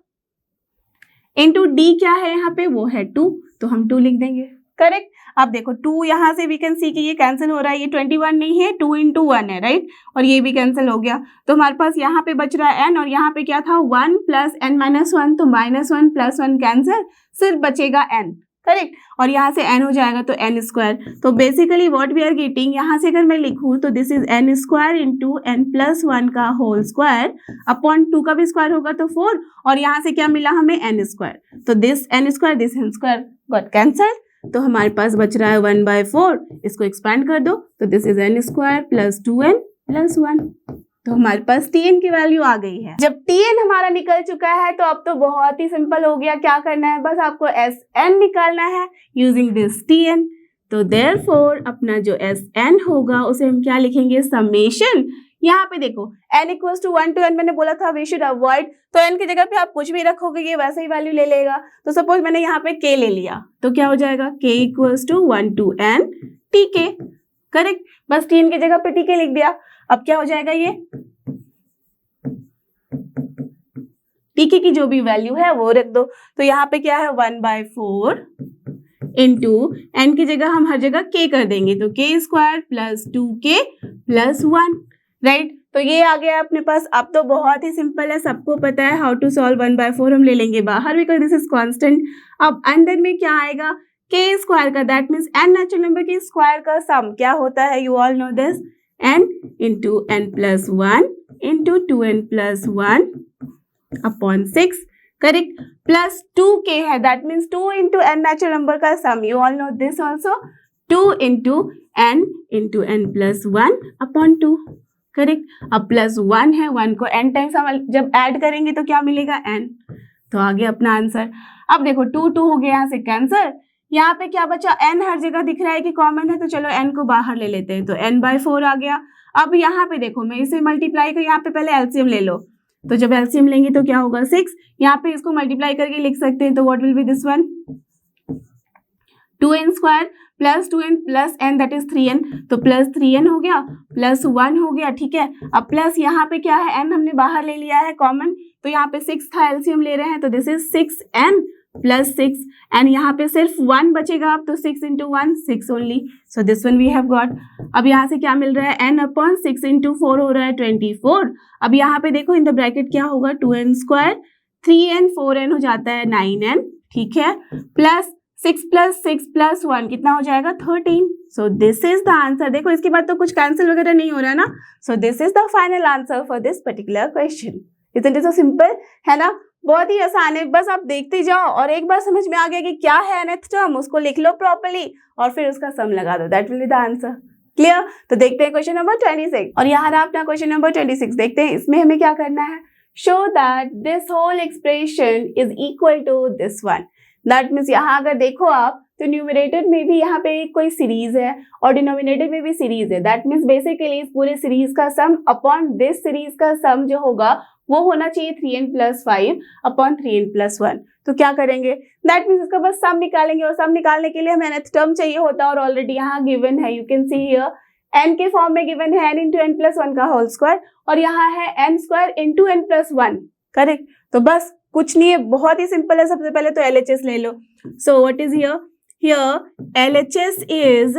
इंटू डी क्या है यहाँ पे वो है 2 तो हम 2 लिख देंगे। करेक्ट। अब देखो 2 यहाँ से वी कैन सी कि ये कैंसिल हो रहा है, ये 21 नहीं है 2 इंटू 1 है राइट, और ये भी कैंसिल हो गया तो हमारे पास यहाँ पे बच रहा है n और यहाँ पे क्या था 1 प्लस n-1 तो -1 प्लस 1 कैंसिल, सिर्फ बचेगा n। करेक्ट। और यहाँ से n हो जाएगा तो n स्क्वायर। तो basically what we are getting, यहाँ से अगर मैं लिखूँ तो this is n square into n plus 1 का होल स्क्वायर अपॉन 2 का भी स्क्वायर होगा तो 4, और यहाँ से क्या मिला हमें n स्क्वायर, तो this n square this n square got cancel, तो हमारे पास बच रहा है 1/4, इसको एक्सपैंड कर दो तो this is n square plus 2n plus 1, तो हमारे पास tn की वैल्यू आ गई है। जब tn हमारा निकल चुका है तो अब तो बहुत ही सिंपल हो गया, क्या करना है बस आपको sn निकालना है यूजिंग दिस tn। तो देयरफॉर अपना जो sn होगा उसे हम क्या लिखेंगे, समेशन, यहाँ पे देखो n equals to 1 to n मैंने बोला था वी शुड अवॉइड, तो n की जगह पे आप कुछ भी रखोगे ये वैसे ही वैल्यू ले लेगा, तो सपोज मैंने यहाँ पे k ले लिया तो क्या हो जाएगा k equals to 1 to n tk। Correct, बस tn की जगह पे tk लिख दिया। अब क्या हो जाएगा, ये tk की जो भी वैल्यू है वो रख दो, तो यहाँ पे क्या है 1/4 इंटू n की जगह हम हर जगह k कर देंगे तो k square plus 2k plus 1 right. तो ये आ गया अपने पास। अब तो बहुत ही सिंपल है, सबको पता है हाउ टू सॉल्व 1/4, हम ले लेंगे बाहर बिकॉज दिस इज कांस्टेंट। अब अंदर में क्या आएगा, k स्क्वायर का that means n natural number के स्क्वायर का सम क्या होता है, you all know this, n into n plus 1 into 2n plus 1 upon 6। Correct, plus 2k है that means 2 into n natural number का sum, you all know this also, 2 into n plus 1 upon 2। Correct, अब plus 1 है, 1 को n times हम जब add करेंगे तो क्या मिलेगा n, तो आ गया अपना आंसर। अब देखो 2 हो गया यहाँ से कैंसर, यहाँ पे क्या बचा, n हर जगह दिख रहा है कि कॉमन है तो चलो n को बाहर ले लेते हैं तो n/4 आ गया। अब यहाँ पे देखो मैं इसे मल्टीप्लाई कर, यहाँ पे पहले एलसीएम ले लो, तो जब एलसीएम लेंगे तो क्या होगा 6, यहाँ पे इसको मल्टीप्लाई करके लिख सकते हैं तो what will be this one, 2n square plus 2n plus n that is 3n, तो प्लस 3n हो गया प्लस 1 हो गया। ठीक है, अब प्लस यहाँ पे क्या है, n हमने बाहर ले लिया है कॉमन, तो यहाँ पे 6 था, एलसीएम ले रहे हैं तो this is 6n plus 6 and यहाँ पे सिर्फ 1 बचेगा अब, तो 6 into 1 6 only, so this one we have got. अब यहाँ से क्या मिल रहा है, n अपॉन 6 इंटू 4 हो रहा है 24। अब यहाँ पे देखो इन द ब्रैकेट क्या होगा, 2n स्क्वायर 3n 4n हो जाता है 9n, ठीक है, प्लस 6 प्लस 6 प्लस 1 कितना हो जाएगा 13। सो दिस इज द आंसर। देखो इसके बाद तो कुछ कैंसिल वगैरह नहीं हो रहा है ना, सो this is the final answer for this particular question. इतना तो सिंपल है ना, बहुत ही आसान है, बस आप देखते जाओ और एक बार समझ में आ गया कि क्या है nth टर्म, उसको लिख लो प्रॉपर्ली और फिर उसका सम लगा दो, that will be the answer. Clear? तो देखते हैं क्वेश्चन नंबर 26 और यहाँ ना अपना क्वेश्चन नंबर 26 देखते हैं। इसमें हमें क्या करना है, show that this whole expression is equal to this one. That means यहाँ अगर देखो आप तो न्यूमरेटर में भी यहाँ पे कोई सीरीज है और डिनोमिनेटर में भी सीरीज है, दैट मीन्स बेसिकली इस पूरे सीरीज का सम अपॉन दिस सीरीज का सम जो होगा वो होना चाहिए 3n plus 5 upon 3n plus 1। तो क्या करेंगे, दैट मीन्स इसका बस सम निकालेंगे और सम निकालने के लिए हमें nth टर्म चाहिए होता है और ऑलरेडी यहाँ गिवन है, you can see here n के फॉर्म में गिवन है n इंटू n प्लस 1 का होल स्क्वायर और यहाँ है n square into n plus 1। Correct, तो बस कुछ नहीं है, बहुत ही सिंपल है। सबसे पहले तो LHS ले लो। So what is here LHS is,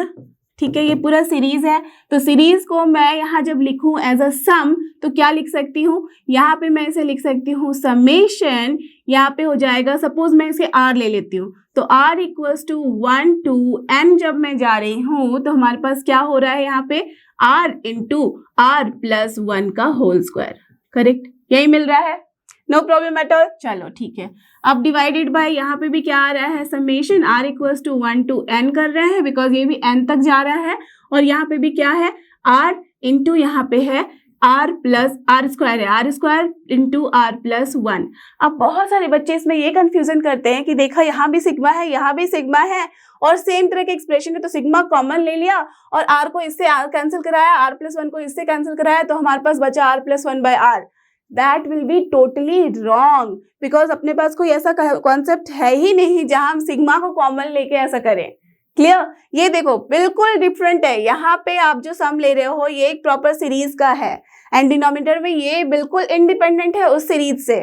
ठीक है, ये पूरा सीरीज है तो सीरीज को मैं यहाँ जब लिखूं एज अ सम तो क्या लिख सकती हूँ, यहाँ पे मैं इसे लिख सकती हूँ समेशन, यहाँ पे हो जाएगा, सपोज मैं इसे r ले लेती हूँ तो r equals to 1 to n जब मैं जा रही हूँ तो हमारे पास क्या हो रहा है यहाँ पे r इंटू r प्लस 1 का होल स्क्वायर। करेक्ट, यही मिल रहा है, नो प्रॉब्लम एट ऑल। चलो ठीक है, अब डिवाइडेड बाय यहाँ पे भी क्या आ रहा है, summation r equals to 1 to n कर रहे हैं बिकॉज ये भी n तक जा रहा है और यहाँ पे भी क्या है r इंटू यहाँ पे है आर प्लस आर स्क्वायर है, r square into r plus 1। अब बहुत सारे बच्चे इसमें ये कंफ्यूजन करते हैं कि देखा यहाँ भी सिग्मा है, यहाँ भी सिग्मा है और सेम तरह के एक्सप्रेशन है, तो सिग्मा कॉमन ले लिया और आर को इससे कैंसिल कराया, आर प्लस 1 को इससे कैंसिल कराया, तो हमारे पास बचा r plus 1 by r. That will be totally wrong, because अपने पास कोई ऐसा कॉन्सेप्ट है ही नहीं जहां हम सिग्मा को कॉमन लेके ऐसा करें। क्लियर? ये देखो बिल्कुल डिफरेंट है। यहाँ पे आप जो सम ले रहे हो ये एक प्रॉपर सीरीज का है एंड डिनोमिनेटर में ये बिल्कुल इंडिपेंडेंट है उस सीरीज से,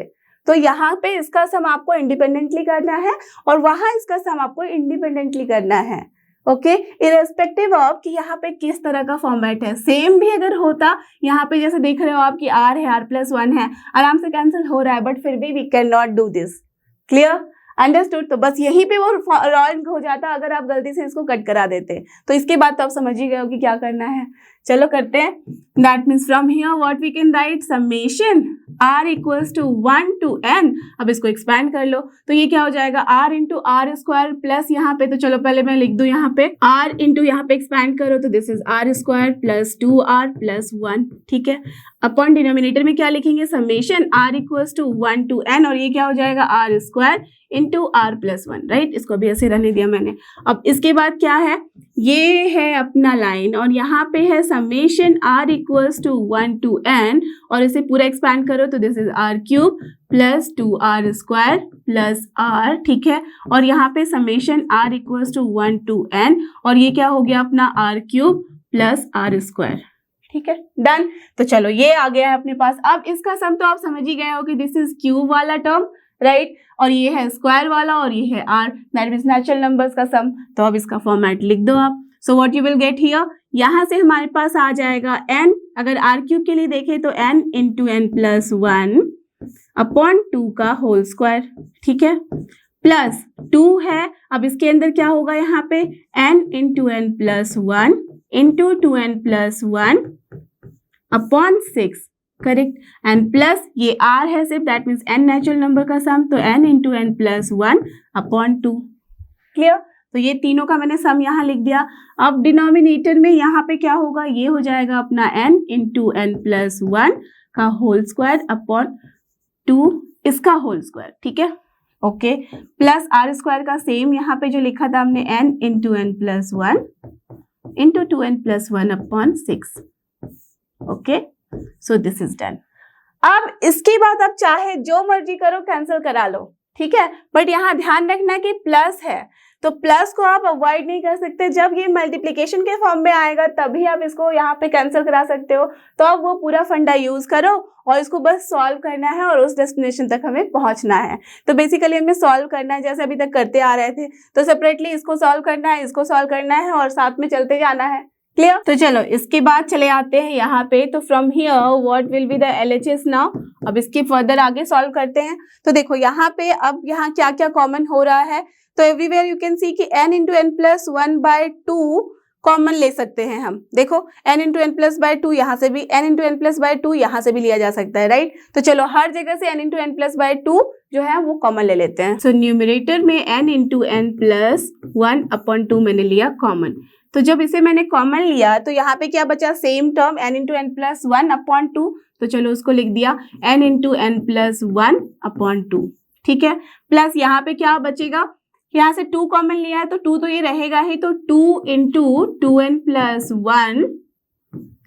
तो यहाँ पे इसका सम आपको इंडिपेंडेंटली करना है और वहां इसका सम आपको इंडिपेंडेंटली करना है। ओके, इरेस्पेक्टिव ऑफ कि यहाँ पे किस तरह का फॉर्मेट है। सेम भी अगर होता, यहाँ पे जैसे देख रहे हो आप कि आर है, आर प्लस 1 है, आराम से कैंसिल हो रहा है, बट फिर भी we can not do this. Clear? Understood? तो बस यहीं पे वो रॉन्ग हो जाता अगर आप गलती से इसको कट करा देते। तो इसके बाद तो आप समझ ही गए हो कि क्या करना है। चलो करते हैं। That means from here what we can write, summation r equals to 1 to n। अब इसको एक्सपैंड कर लो तो ये क्या हो जाएगा, r into r square plus यहाँ पे, तो चलो पहले मैं लिख दूं यहाँ पे r इंटू यहाँ पे एक्सपैंड करो तो this is r square plus 2r plus 1। ठीक है, अपॉन डिनोमिनेटर में क्या लिखेंगे, summation r equals to 1 to n और ये क्या हो जाएगा r square into r plus 1। Right, इसको भी ऐसे रहने दिया मैंने। अब इसके बाद क्या है, ये है अपना लाइन और यहाँ पे है summation r equals to 1 to n और इसे पूरा एक्सपैंड करो तो this is r cube plus 2r square plus r। ठीक है, और यहाँ पे summation r equals to 1 to n और ये क्या हो गया अपना r cube plus r square. ठीक है, डन। तो चलो ये आ गया है अपने पास। अब इसका सम तो आप समझ ही गए हो कि दिस इज क्यूब वाला टर्म, राइट, और ये है स्क्वायर वाला और ये है r, that means natural numbers का सम। तो अब इसका फॉर्मेट लिख दो आप। So what you will get here, यहाँ से हमारे पास आ जाएगा n, अगर r क्यूब के लिए देखें तो n into n plus 1 upon 2 का होल स्क्वायर। ठीक है, प्लस 2 है, अब इसके अंदर क्या होगा यहाँ पे n into n plus 1 into 2n plus 1 upon 6। Correct, and plus ये r है सिर्फ, that means n natural number का सम, तो n into n plus 1 upon 2। Clear? तो ये तीनों का मैंने सम यहाँ लिख दिया। अब डिनोमिनेटर में यहाँ पे क्या होगा, ये हो जाएगा अपना n इंटू n प्लस 1 का होल स्क्वायर अपॉन 2 इसका होल स्क्वायर। ठीक है, ओके, प्लस r स्क्वायर का सेम यहाँ पे जो लिखा था हमने n into n plus 1 into 2n plus 1 upon 6। Okay, so this is done. अब इसके बाद आप चाहे जो मर्जी करो, कैंसिल करा लो। ठीक है, बट यहाँ ध्यान रखना कि प्लस है तो प्लस को आप अवॉइड नहीं कर सकते। जब ये मल्टीप्लिकेशन के फॉर्म में आएगा तभी आप इसको यहाँ पे कैंसिल करा सकते हो। तो अब वो पूरा फंडा यूज करो और इसको बस सॉल्व करना है और उस डेस्टिनेशन तक हमें पहुंचना है। तो बेसिकली हमें सॉल्व करना है जैसे अभी तक करते आ रहे थे, तो सेपरेटली इसको सॉल्व करना है, इसको सॉल्व करना है और साथ में चलते जाना है। क्लियर? तो चलो इसके बाद चले आते हैं यहाँ पे। तो from here what will be the LHS now. अब इसके फर्दर आगे सॉल्व करते हैं। तो देखो यहाँ पे अब यहाँ क्या क्या कॉमन हो रहा है, तो एवरीवेयर यू कैन सी कि n into n plus 1 by 2 common ले सकते हैं हम। देखो n into n plus by 2 यहाँ से भी, n into n plus by 2 यहाँ से भी लिया जा सकता है, राइट। तो चलो हर जगह से n into n plus by 2 जो है वो कॉमन ले लेते हैं। सो न्यूमरेटर में n into n plus 1 upon 2 मैंने लिया कॉमन। तो जब इसे मैंने कॉमन लिया तो यहाँ पे क्या बचा, same term n into n plus 1 upon 2। तो चलो उसको लिख दिया n into n plus 1 upon 2। ठीक है, प्लस यहाँ पे क्या बचेगा, यहाँ से 2 कॉमन लिया है तो 2 तो ये रहेगा ही, तो 2 इंटू 2n प्लस 1।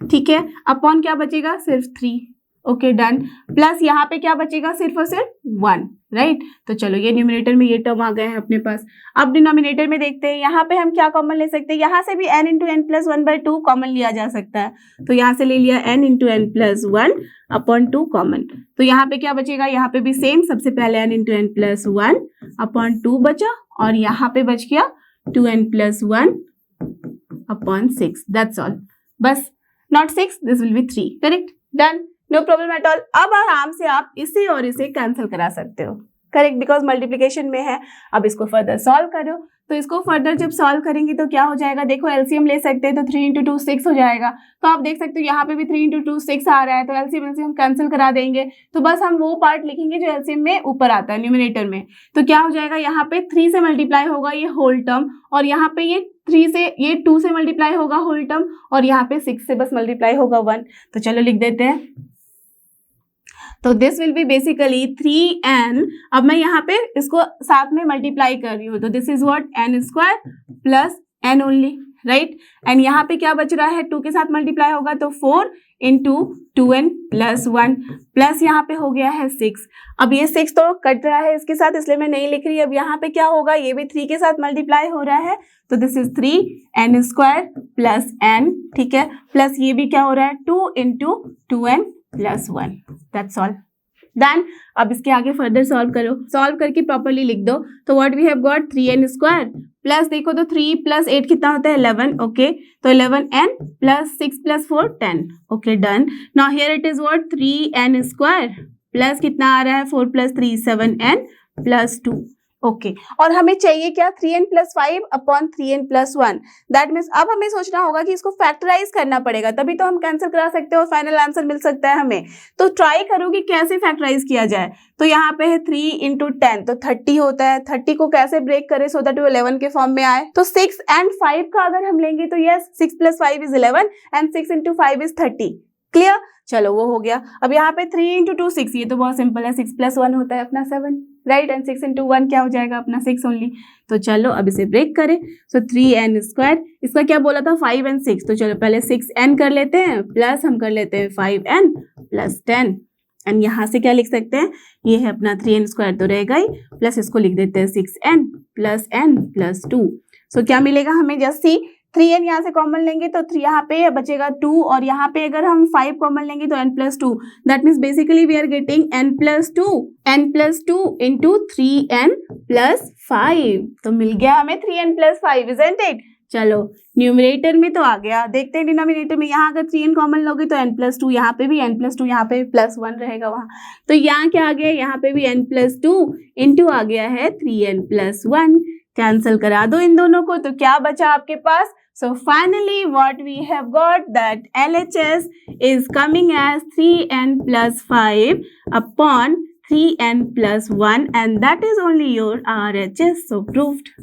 ठीक है, अपॉन क्या बचेगा, सिर्फ 3। ओके डन, प्लस यहाँ पे क्या बचेगा, सिर्फ और सिर्फ 1, राइट। तो चलो ये न्यूमरेटर में ये टर्म आ गए हैं अपने पास। अब डिनोमिनेटर में देखते हैं, यहाँ पे हम क्या कॉमन ले सकते हैं, यहाँ से भी n into n plus 1 by 2 common लिया जा सकता है। तो यहाँ से ले लिया n into n plus 1 upon 2 common. तो यहाँ पे क्या बचेगा, यहाँ पे भी सेम, सबसे पहले n into n plus 1 upon 2 बचा और यहाँ पे बच गया 2n plus 1 upon 6। That's all, बस, not 6, this will be 3। Correct, done, no problem at all. अब आराम से आप इसे और इसे कैंसिल करा सकते हो। करेक्ट, बिकॉज मल्टीप्लीकेशन में है। अब इसको फर्दर सॉल्व करो, तो इसको फर्दर जब सॉल्व करेंगे तो क्या हो जाएगा, देखो एलसीएम ले सकते हैं तो 3 इंटू 2 6 हो जाएगा। तो आप देख सकते हो यहाँ पे भी 3 इंटू 2 6 आ रहा है, तो एलसीएम कैंसिल करा देंगे। तो बस हम वो पार्ट लिखेंगे जो एलसीएम में ऊपर आता है न्यूमरेटर में। तो क्या हो जाएगा, यहाँ पे 3 से मल्टीप्लाई होगा ये होल टर्म, और यहाँ पे ये 3 से ये 2 से मल्टीप्लाई होगा होल टर्म, और यहाँ पे 6 से बस मल्टीप्लाई होगा 1। तो चलो लिख देते हैं। तो this will B basically 3n। अब मैं यहाँ पे इसको साथ में मल्टीप्लाई कर रही हूँ, तो this is what n square plus n only, right. And यहाँ पे क्या बच रहा है, 2 के साथ मल्टीप्लाई होगा तो 4 इंटू 2n प्लस 1 प्लस यहाँ पे हो गया है 6। अब ये 6 तो कट रहा है इसके साथ, इसलिए मैं नहीं लिख रही। अब यहाँ पे क्या होगा, ये भी 3 के साथ मल्टीप्लाई हो रहा है, तो this is 3n square plus n, ठीक है, प्लस ये भी क्या हो रहा है 2 into 2n plus 1। That's all done. अब इसके आगे फर्दर सॉल्व करो, सॉल्व करके प्रॉपरली लिख दो। तो what we have got 3n square plus, देखो तो 3 प्लस 8 कितना होता है 11, ओके, तो 11n plus 6 plus 4 10, okay done. Now here it is what 3n square plus कितना आ रहा है 4 प्लस 3 7n प्लस 2, ओके। और हमें चाहिए क्या 3n plus 5 upon 3n plus 1। That means अब हमें सोचना होगा कि इसको फैक्टराइज करना पड़ेगा, तभी तो हम कैंसिल करा सकते हैं और फाइनल आंसर मिल सकता है हमें। तो ट्राई करो कि कैसे फैक्टराइज किया जाए। तो यहाँ पे है 3 इंटू 10 तो 30 होता है। 30 को कैसे ब्रेक करें सो दैट वो 11 के फॉर्म में आए। तो 6 एंड 5 का अगर हम लेंगे तो yes 6 plus 5 is 11 and 6 into 5 is 30। Clear, चलो वो हो गया। अब यहाँ पे 3 इंटू 2 6, ये तो बहुत सिंपल है, 6 प्लस 1 होता है अपना 7, राइट, एंड 6 इंटू 1 क्या हो जाएगा अपना 6 ओनली। तो चलो अब इसे ब्रेक करें। सो 3n स्क्वायर, इसका क्या बोला था 5 एंड 6, तो चलो पहले 6n कर लेते हैं प्लस हम कर लेते हैं 5n प्लस 10, एंड यहाँ से क्या लिख सकते हैं, ये है अपना 3n स्क्वायर तो रहेगा ही, प्लस इसको लिख देते हैं 6n प्लस n प्लस 2। सो क्या मिलेगा हमें, जस्ट सी 3n यहाँ से कॉमन लेंगे तो 3 यहाँ पे बचेगा 2, और यहाँ पे अगर हम 5 कॉमन लेंगे तो n plus 2। That means basically we are getting n plus 2 into 3n plus 5। तो मिल गया हमें 3n प्लस 5, इजंट इट। चलो न्यूमरेटर में तो आ गया, देखते हैं डिनोमिनेटर में। यहाँ अगर 3n कॉमन लोगे तो n प्लस 2, यहाँ पे भी n प्लस 2, यहाँ पे प्लस 1 रहेगा वहाँ। तो यहाँ क्या आ गया, यहाँ पे भी n प्लस 2 इंटू आ गया है 3n प्लस 1। कैंसिल करा दो इन दोनों को, तो क्या बचा आपके पास। So finally what we have got that LHS is coming as 3n plus 5 upon 3n plus 1 and that is only your RHS. So proved.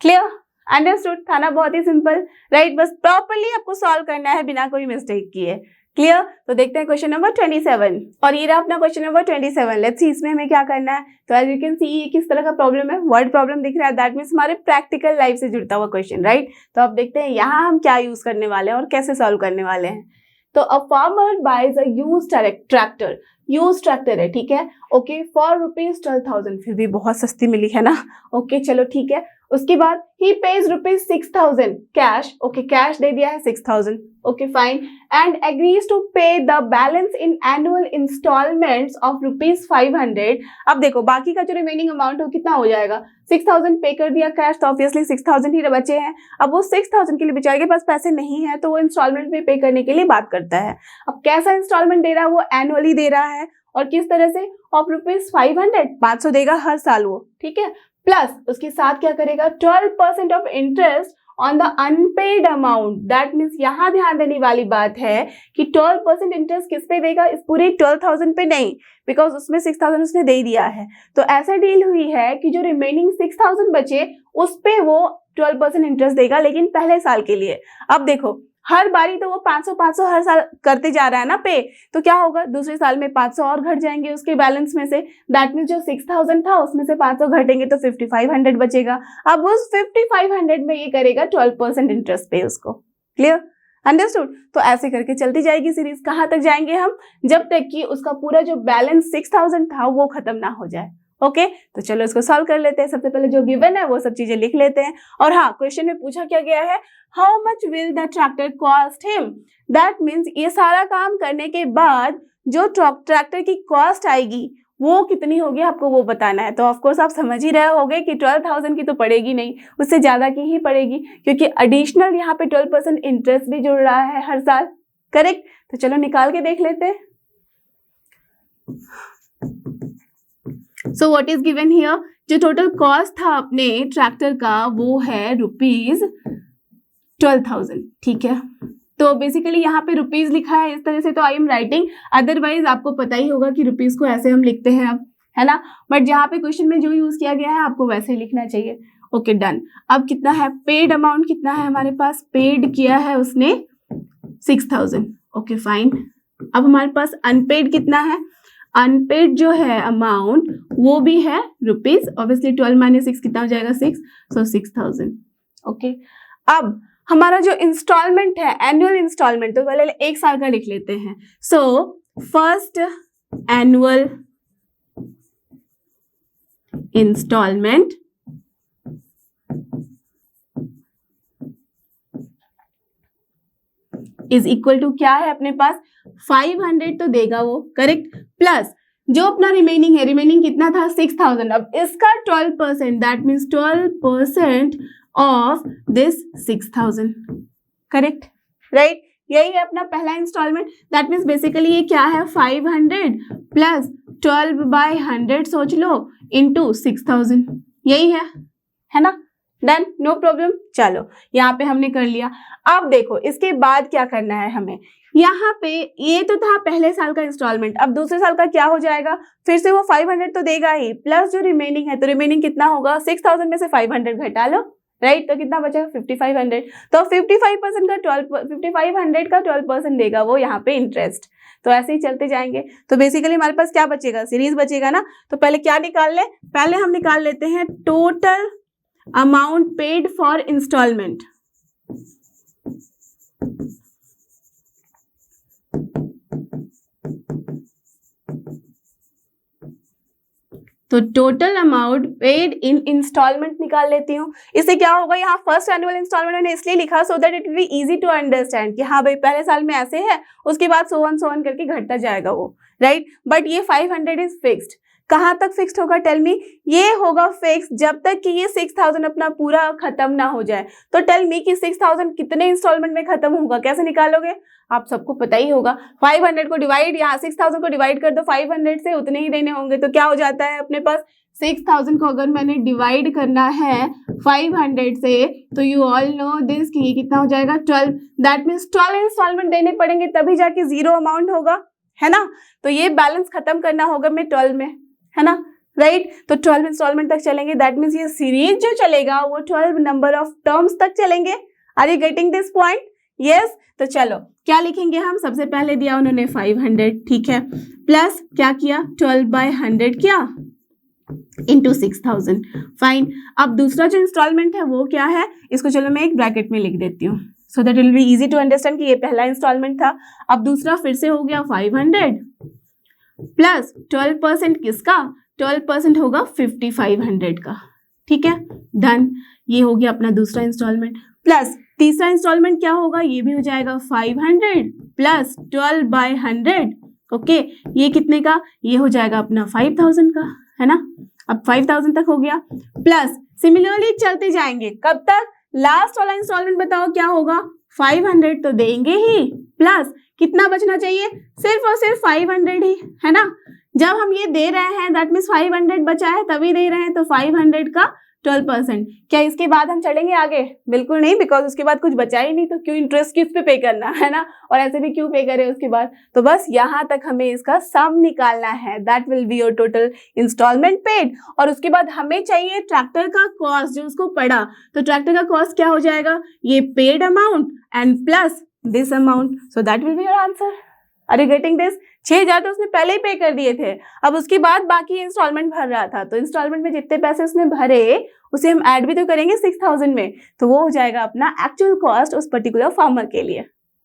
Clear? Understood? था ना बहुत ही सिंपल, राइट। बस प्रॉपरली आपको सॉल्व करना है बिना कोई मिस्टेक किए। क्लियर, तो देखते हैं क्वेश्चन नंबर 27। और ये रहा अपना क्वेश्चन नंबर 27। लेट्स सी इसमें हमें क्या करना है। तो एज यू कैन सी ये किस तरह का प्रॉब्लम है, वर्ड प्रॉब्लम दिख रहा है, दैट मीन्स हमारे प्रैक्टिकल लाइफ से जुड़ता हुआ क्वेश्चन, राइट। तो अब देखते हैं यहाँ हम क्या यूज करने वाले हैं और कैसे सॉल्व करने वाले हैं। तो a farmer buys a used tractor, used tractor है, ठीक है, ओके, फॉर ₹12,000, फिर भी बहुत सस्ती मिली है ना, ओके चलो ठीक है। उसके बाद he pays ₹6,000 cash, okay cash दे दिया है 6,000, okay fine, and agrees to pay the balance in annual instalments of ₹500। अब देखो बाकी का जो रिमेनिंग अमाउंट हो कितना हो जाएगा, 6,000 पे कर दिया कैश, तो ऑब्वियसली 6,000 ही बचे हैं। अब वो 6,000 के लिए बेचारे के पास पैसे नहीं है, तो वो इंस्टॉलमेंट में पे करने के लिए बात करता है। अब कैसा इंस्टॉलमेंट दे रहा है, वो एनुअली दे रहा है, और किस तरह से, ऑफ ₹500, 500 देगा हर साल वो, ठीक है, प्लस उसके साथ क्या करेगा 12% of interest on the unpaid amount. That means यहाँ ध्यान देने वाली बात है कि 12% इंटरेस्ट किस पे देगा, इस पूरे 12,000 पे नहीं, बिकॉज उसमें 6,000 उसने दे दिया है। तो ऐसा डील हुई है कि जो रिमेनिंग 6,000 बचे उस पे वो 12% इंटरेस्ट देगा, लेकिन पहले साल के लिए। अब देखो हर बारी तो वो 500 हर साल करते जा रहा है ना पे, तो क्या होगा दूसरे साल में 500 और घट जाएंगे उसके बैलेंस में से। दैट मीन्स जो 6,000 था उसमें से 500 घटेंगे तो 5,500 बचेगा। अब उस 5,500 में ये करेगा 12% इंटरेस्ट पे उसको। Clear, understood. तो ऐसे करके चलती जाएगी सीरीज। कहाँ तक जाएंगे हम, जब तक कि उसका पूरा जो बैलेंस 6,000 था वो खत्म ना हो जाए। ओके तो चलो इसको सॉल्व कर लेते हैं। सबसे पहले जो गिवन है वो सब चीजें लिख लेते हैं। और हाँ, क्वेश्चन में पूछा क्या गया है, how much will the tractor cost him. That means ये सारा काम करने के बाद जो ट्रैक्टर की कॉस्ट आएगी वो कितनी होगी आपको वो बताना है। तो ऑफकोर्स आप समझ ही रहे होगे कि 12,000 की तो पड़ेगी नहीं, उससे ज्यादा की ही पड़ेगी, क्योंकि एडिशनल यहाँ पे 12% इंटरेस्ट भी जुड़ रहा है हर साल। करेक्ट, तो चलो निकाल के देख लेते हैं। सो व्हाट इज गिवन हियर, जो टोटल कॉस्ट था अपने ट्रैक्टर का वो है ₹12,000, ठीक है। तो बेसिकली यहाँ पे रुपीज लिखा है इस तरह से, तो आई एम राइटिंग, अदरवाइज आपको पता ही होगा कि रुपीज को ऐसे हम लिखते हैं अब, है ना, बट जहाँ पे क्वेश्चन में जो यूज किया गया है आपको वैसे ही लिखना चाहिए। Okay done. अब कितना है पेड अमाउंट, कितना है हमारे पास, पेड किया है उसने 6,000। Okay fine. अब हमारे पास अनपेड कितना है, अनपेड जो है अमाउंट वो भी है रुपीज, ऑब्वियसली 12 - 6 कितना हो जाएगा 6, सो 6,000। ओके, अब हमारा जो इंस्टॉलमेंट है एनुअल इंस्टॉलमेंट, तो पहले एक साल का लिख लेते हैं। So first annual instalment is equal to क्या है अपने पास 500 तो देगा वो, करेक्ट, प्लस जो अपना रिमेनिंग है, रिमेनिंग कितना था 6,000, अब इसका 12%, that means 12% of this 6,000, correct, right, यही है अपना पहला इंस्टॉलमेंट। दैट मीन्स बेसिकली ये क्या है 500 प्लस 12/100 सोच लो इंटू 6,000, यही है ना, डन, नो प्रॉब्लम। चलो यहाँ पे हमने कर लिया। अब देखो इसके बाद क्या करना है हमें, यहाँ पे ये तो था पहले साल का इंस्टॉलमेंट, अब दूसरे साल का क्या हो जाएगा, फिर से वो 500 तो देगा ही, प्लस जो रिमेनिंग है, तो रिमेनिंग कितना होगा 6,000 में से 500 घटा लो, राइट, तो कितना बचेगा 5,500, तो 55% का 5,500 का 12% देगा वो यहाँ पे इंटरेस्ट। तो ऐसे ही चलते जाएंगे। तो बेसिकली हमारे पास क्या बचेगा, सीरीज बचेगा ना। तो पहले क्या निकाल ले, पहले हम निकाल लेते हैं total amount paid for instalment. तो total amount paid in instalment निकाल लेती हूँ। इससे क्या होगा, यहाँ फर्स्ट एनुअल इंस्टॉलमेंट मैंने इसलिए लिखा so that it will be easy to understand कि हाँ भाई पहले साल में ऐसे है, उसके बाद सो ऑन करके घटता जाएगा वो, राइट। बट ये 500 इज फिक्स्ड, कहाँ तक फिक्स्ड होगा टेल मी, ये होगा फिक्स जब तक कि ये 6,000 अपना पूरा खत्म ना हो जाए। तो टेल मी कि 6,000 कितने इंस्टॉलमेंट में खत्म होगा, कैसे निकालोगे, आप सबको पता ही होगा। 500 को डिवाइड, यहाँ 6,000 को डिवाइड कर दो 500 से, उतने ही देने होंगे, तो क्या हो जाता है अपने पास 6,000 को अगर मैंने डिवाइड करना है 500 से, तो यू ऑल नो दिस कि ये कितना हो जाएगा 12, दैट मीन्स 12 इंस्टॉलमेंट देने पड़ेंगे तभी जाके जीरो अमाउंट होगा, है ना। तो ये बैलेंस खत्म करना होगा मैं 12 में, है ना, राइट। तो 12 इंस्टॉलमेंट तक चलेंगे, दैट मीन्स ये सीरीज जो चलेगा वो 12 नंबर ऑफ टर्म्स तक चलेंगे। Are you getting this point, yes. तो चलो क्या लिखेंगे हम, सबसे पहले दिया उन्होंने 500, ठीक है, प्लस क्या किया 12/100 किया इंटू 6,000, फाइन। अब दूसरा जो इंस्टॉलमेंट है वो क्या है, इसको चलो मैं एक ब्रैकेट में लिख देती हूँ so that it will be easy to understand कि ये पहला इंस्टॉलमेंट था। अब दूसरा फिर से हो गया 500 प्लस 12% किसका, 12% होगा 5,500 का, ठीक है, डन। ये हो गया अपना दूसरा इंस्टॉलमेंट, प्लस तीसरा इंस्टॉलमेंट क्या होगा, ये भी हो जाएगा 500 प्लस 12/100, ओके, ये कितने का, ये हो जाएगा अपना 5,000 का, है ना। अब 5,000 तक हो गया, प्लस सिमिलरली चलते जाएंगे, कब तक, लास्ट वाला इंस्टॉलमेंट बताओ क्या होगा, 500 तो देंगे ही, प्लस कितना बचना चाहिए, सिर्फ और सिर्फ 500 ही, है ना। जब हम ये दे रहे हैं दैट मीन्स 500 बचा है तभी दे रहे हैं, तो 500 का 12%। क्या इसके बाद हम चलेंगे आगे, बिल्कुल नहीं, बिकॉज उसके बाद कुछ बचा ही नहीं, तो क्यों इंटरेस्ट किस पे करना है ना, और ऐसे भी क्यों पे करें उसके बाद। तो बस यहाँ तक हमें इसका सम निकालना है, that will be your total instalment paid. और उसके बाद हमें चाहिए ट्रैक्टर का कॉस्ट जो उसको पड़ा, तो ट्रैक्टर का कॉस्ट क्या हो जाएगा, ये paid amount and plus this amount, so that will be your answer. Are you getting this. 6,000 तो उसने पहले ही पे कर दिए थे, अब उसके बाद बाकी इंस्टॉलमेंट भर रहा था, तो इंस्टॉलमेंट में जितने पैसे उसने भरे उसे हम ऐड भी तो करेंगे 6,000 में, तो वो हो जाएगा अपना एक्चुअल कॉस्ट उस पर्टिकुलर फार्मर के लिए,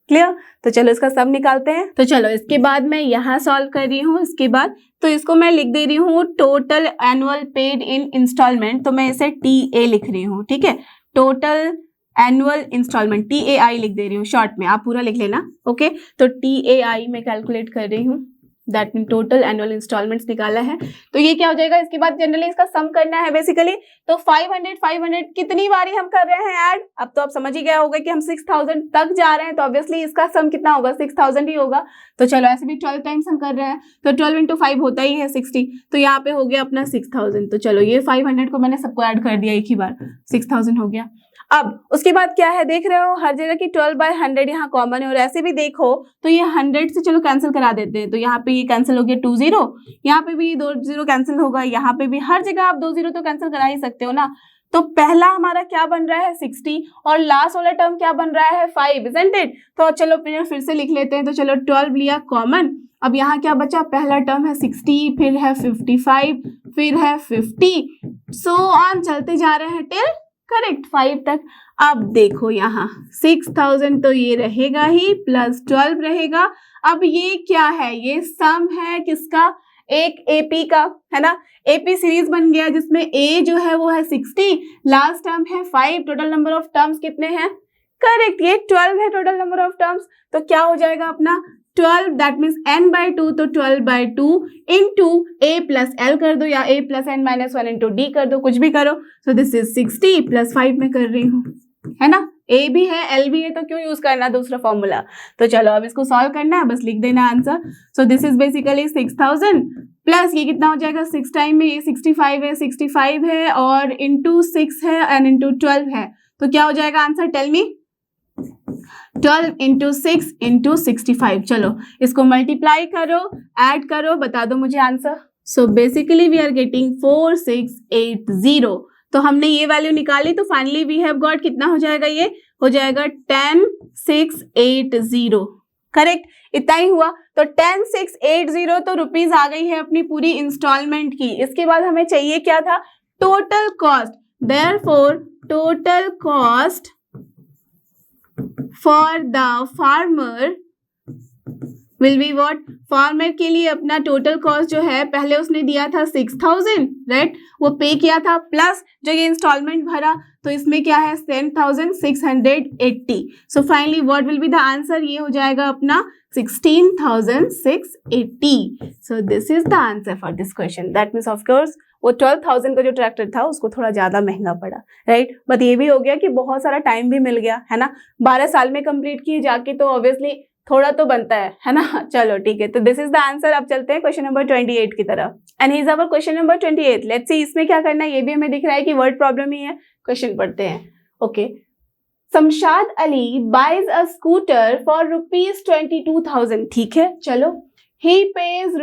क्लियर। तो चलो इसका सम निकालते हैं। तो चलो इसके बाद मैं यहाँ सॉल्व कर रही हूँ, इसके बाद तो इसको मैं लिख दे रही हूँ total annual paid in instalment, तो मैं इसे TA लिख रही हूँ, ठीक है, टोटल एनुअल इंस्टॉलमेंट TAI लिख दे रही हूँ शॉर्ट में, आप पूरा लिख लेना, ओके। तो TAI मैं कैलकुलेट कर रही हूँ, that mean total annual installments निकाला है। तो ये क्या हो जाएगा, इसके बाद जनरली इसका सम करना है बेसिकली। तो 500 कितनी बारी हम कर रहे हैं ऐड, अब तो आप समझ ही गए होगा कि हम 6000 तक जा रहे हैं, तो ऑब्वियसली इसका सम कितना होगा, 6000 ही होगा। तो चलो ऐसे भी 12 टाइम्स हम कर रहे हैं, तो 12 × 5 होता ही है 60, तो यहाँ पे हो गया अपना 6000। तो चलो ये 500 को मैंने सबको ऐड कर दिया एक ही बार, 6000 हो गया। अब उसके बाद क्या है, देख रहे हो हर जगह की 12/100 यहाँ कॉमन है, और ऐसे भी देखो तो ये 100 से चलो कैंसिल करा देते हैं, तो यहाँ पे ये कैंसिल हो गया 2 0, यहाँ पे भी 2 0 कैंसिल होगा, यहाँ पे भी, हर जगह आप 2 0 तो कैंसिल करा ही सकते हो ना। तो पहला हमारा क्या बन रहा है 60, और लास्ट वाला टर्म क्या बन रहा है 5, isn't it? तो चलो फिर से लिख लेते हैं। तो चलो 12 लिया कॉमन, अब यहाँ क्या बचा, पहला टर्म है 60, फिर है 55, फिर है 50, सो ऑन चलते जा रहे हैं टिल करेक्ट 5 तक। अब देखो यहाँ 6000 तो ये रहेगा ही, प्लस 12 रहेगा। अब ये क्या है, ये सम है किसका, एक एपी का, है ना। एपी सीरीज बन गया जिसमें ए जो है वो है 60, लास्ट टर्म है 5, टोटल नंबर ऑफ टर्म्स कितने हैं, करेक्ट ये 12 है टोटल नंबर ऑफ टर्म्स। तो क्या हो जाएगा अपना 12, दैट मीन्स n/2, तो 12/2 इंटू a प्लस l कर दो, या a plus n - 1 into d कर दो, कुछ भी करो। सो दिस इज 60 + 5 में कर रही हूँ, है ना। a भी है l भी है, तो क्यों यूज करना दूसरा फॉर्मूला। तो चलो अब इसको सॉल्व करना है, बस लिख देना answer. So this is basically 6000 plus ये कितना हो जाएगा, 6 टाइम में ये 65 है और इंटू 6 है एंड इंटू 12 है, तो क्या हो जाएगा आंसर, टेल मी। 12 × 6 × 65, चलो इसको मल्टीप्लाई करो, ऐड करो, बता दो मुझे answer. So basically we are getting 4680, तो हमने ये वैल्यू निकाली, तो फाइनली वी हैव गॉट, कितना हो जाएगा, ये हो जाएगा 10680, करेक्ट, इतना ही हुआ। तो 10680 तो रुपीज आ गई है अपनी पूरी इंस्टॉलमेंट की। इसके बाद हमें चाहिए क्या था, total cost, therefore total cost for the farmer will be what, farmer के लिए अपना टोटल कॉस्ट जो है, पहले उसने दिया था 6000, राइट, वो पे किया था, प्लस जो ये इंस्टॉलमेंट भरा, तो इसमें क्या है 10680। So finally what will be the answer, ये हो जाएगा अपना 16680। सो this is the answer for this question. That means of course वो 12000 का जो ट्रैक्टर था उसको थोड़ा ज्यादा महंगा पड़ा, राइट, बट ये भी हो गया कि बहुत सारा टाइम भी मिल गया, है ना। 12 साल में कंप्लीट किए जाके, तो ऑब्वियसली थोड़ा तो बनता है ना। चलो ठीक है, तो दिस इज द आंसर। अब चलते हैं क्वेश्चन नंबर 28 की तरफ, and his our question number 28। Let's see इसमें क्या करना है, ये भी हमें दिख रहा है कि वर्ड प्रॉब्लम ही है। क्वेश्चन पढ़ते हैं। Okay, Shamshad Ali buys a scooter for ₹22,000, ठीक है, चलो he pays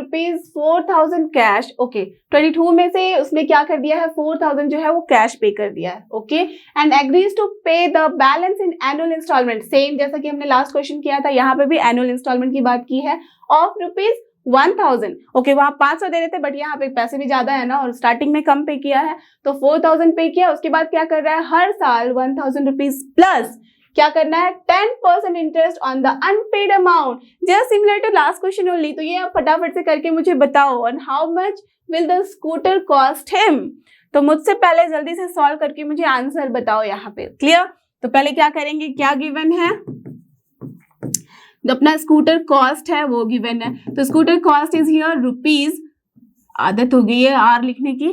₹4,000 कैश। ओके, 22 में से उसने क्या कर दिया है, 4000 जो है वो कैश पे कर दिया है। Okay, and agrees to pay the balance in annual installment, same जैसा कि हमने लास्ट क्वेश्चन किया था, यहाँ पे भी एनुअल इंस्टॉलमेंट की बात की है, ऑफ ₹1000। ओके, वहां 500 दे रहे थे, बट यहाँ पे पैसे भी ज्यादा है ना, और स्टार्टिंग में कम पे किया है, तो 4000 पे किया। उसके बाद क्या कर रहा है, हर साल 1000 रुपीज प्लस क्या करना है, 10% interest on the unpaid amount, just similar to last question only. तो ये आप फटाफट से करके मुझे बताओ, और how much will the scooter cost him. तो मुझसे पहले जल्दी से सॉल्व करके मुझे आंसर बताओ यहाँ पे, क्लियर। तो पहले क्या करेंगे, क्या गिवन है, जो अपना स्कूटर कॉस्ट है वो गिवन है, तो scooter cost is here rupees, आदत हो गई है आर लिखने की,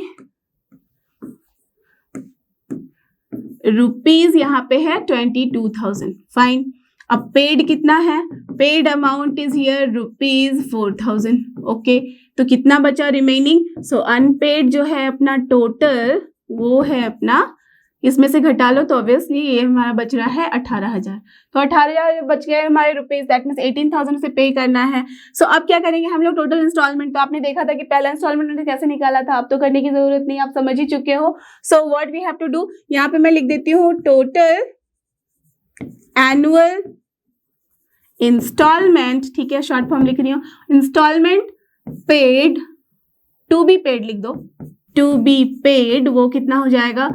रुपीज यहाँ पे है 22,000, फाइन। अब पेड कितना है, paid amount is here ₹4,000। Okay, तो कितना बचा रिमेनिंग, सो अनपेड जो है अपना टोटल वो है अपना, इसमें से घटा लो तो ऑब्वियसली ये हमारा बच रहा है 18,000, तो 18,000 बच गए हमारे रुपीज, दैट मीन्स 18,000 से पे करना है। सो अब क्या करेंगे हम लोग, टोटल इंस्टॉलमेंट, तो आपने देखा था कि पहला इंस्टॉलमेंट हमने कैसे निकाला था, अब तो करने की जरूरत नहीं, आप समझ ही चुके हो। So what we have to do, यहाँ पे मैं लिख देती हूँ टोटल एनुअल इंस्टॉलमेंट, ठीक है, शॉर्ट फॉर्म लिख रही हूँ, installment paid, to be paid लिख दो, टू बी पेड वो कितना हो जाएगा,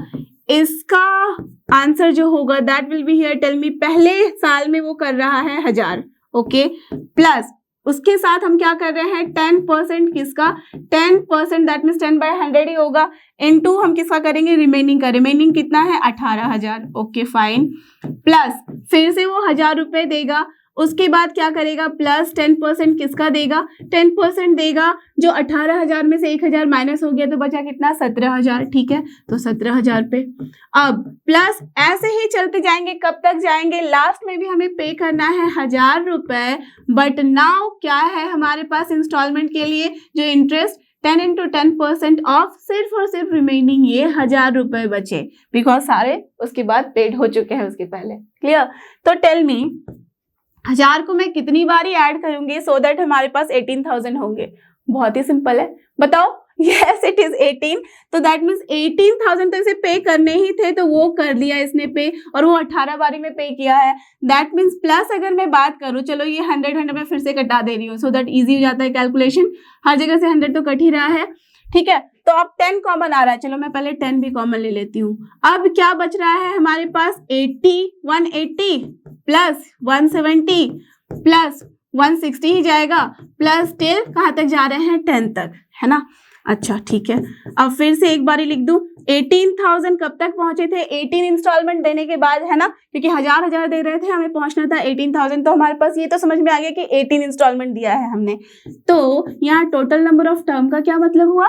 इसका आंसर जो होगा that will be here, tell me, पहले साल में वो कर रहा है 1000, ओके, प्लस उसके साथ हम क्या कर रहे हैं 10%, किसका 10%, दैट मीन्स 10/100 ही होगा, इनटू हम किसका करेंगे, रिमेनिंग का, रिमेनिंग कितना है 18,000, ओके फाइन, प्लस फिर से वो 1000 रुपए देगा, उसके बाद क्या करेगा, प्लस 10% किसका देगा, 10% देगा। जो 18,000 में से 1,000 माइनस हो गया तो बचा कितना, 17,000। ठीक है, तो 17,000 पे अब प्लस ऐसे ही चलते जाएंगे, कब तक जाएंगे, लास्ट में भी हमें पे करना है 1,000 रुपए। बट नाउ क्या है हमारे पास इंस्टॉलमेंट के लिए जो इंटरेस्ट 10 into 10% ऑफ सिर्फ और सिर्फ रिमेनिंग ये 1,000 रुपए बचे, बिकॉज सारे उसके बाद पेड हो चुके हैं उसके पहले। क्लियर? तो टेल मी 1,000 को मैं कितनी बारी ऐड करूंगी सो दैट हमारे पास 18,000 होंगे। बहुत ही सिंपल है, बताओ। यस इट इज 18, तो दैट मीन्स 18,000 तो इसे पे करने ही थे, तो वो कर लिया इसने पे, और वो 18 बारी में पे किया है। दैट मीन्स प्लस अगर मैं बात करूं, चलो ये 100 में फिर से कटा दे रही हूँ सो दैट इजी हो जाता है कैलकुलेशन, हर जगह से 100 तो कट ही रहा है। ठीक है, तो अब 10 कॉमन आ रहा है, चलो मैं पहले 10 भी कॉमन ले लेती हूँ। अब क्या बच रहा है हमारे पास, 180 प्लस 170 प्लस 160 ही जाएगा, प्लस टिल कहाँ तक जा रहे हैं, 10 तक, है ना। अच्छा ठीक है, अब फिर से एक बारी लिख दूं, 18,000 कब तक पहुंचे थे, 18 इंस्टॉलमेंट देने के बाद, है ना, क्योंकि 1,000 दे रहे थे, हमें पहुंचना था 18,000। तो हमारे पास ये तो समझ में आ गया कि 18 इंस्टॉलमेंट दिया है हमने। तो यहाँ टोटल नंबर ऑफ टर्म का क्या मतलब हुआ,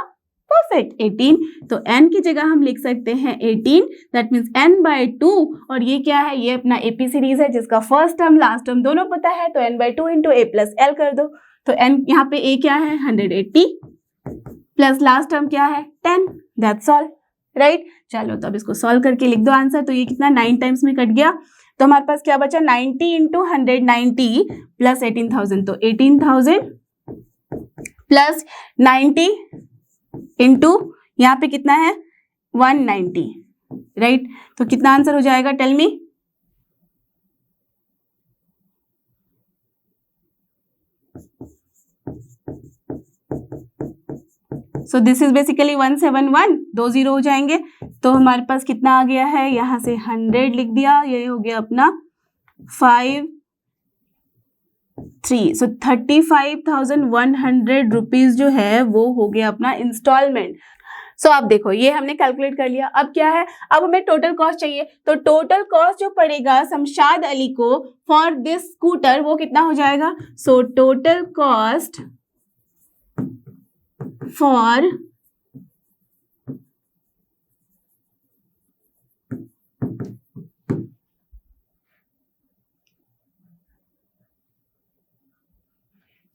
परफेक्ट 18। तो n की जगह हम लिख सकते हैं 18, दैट मीन्स n/2। और ये क्या है, ये अपना AP सीरीज है जिसका फर्स्ट टर्म लास्ट टर्म दोनों पता है, तो n/2 into a plus l कर दो। तो n यहाँ पे a क्या है 180 प्लस लास्ट टर्म क्या है 10, दैट्स ऑल, राइट। चलो तो अब इसको सॉल्व करके लिख दो आंसर। तो ये कितना 9 टाइम्स में कट गया, तो हमारे पास क्या बचा 90 इंटू 190 प्लस 18,000, तो 18,000 प्लस 90 इंटू यहाँ पे कितना है 190, राइट। तो कितना आंसर हो जाएगा, tell me. So this is basically 171, 2 0 हो जाएंगे। तो हमारे पास कितना आ गया है, यहाँ से 100 लिख दिया, ये हो गया अपना 53। सो 35,100 रुपीज जो है वो हो गया अपना इंस्टॉलमेंट। सो आप देखो ये हमने कैलकुलेट कर लिया। अब क्या है, अब हमें टोटल कॉस्ट चाहिए। तो टोटल कॉस्ट जो पड़ेगा शमशाद अली को फॉर दिस स्कूटर वो कितना हो जाएगा। So total cost for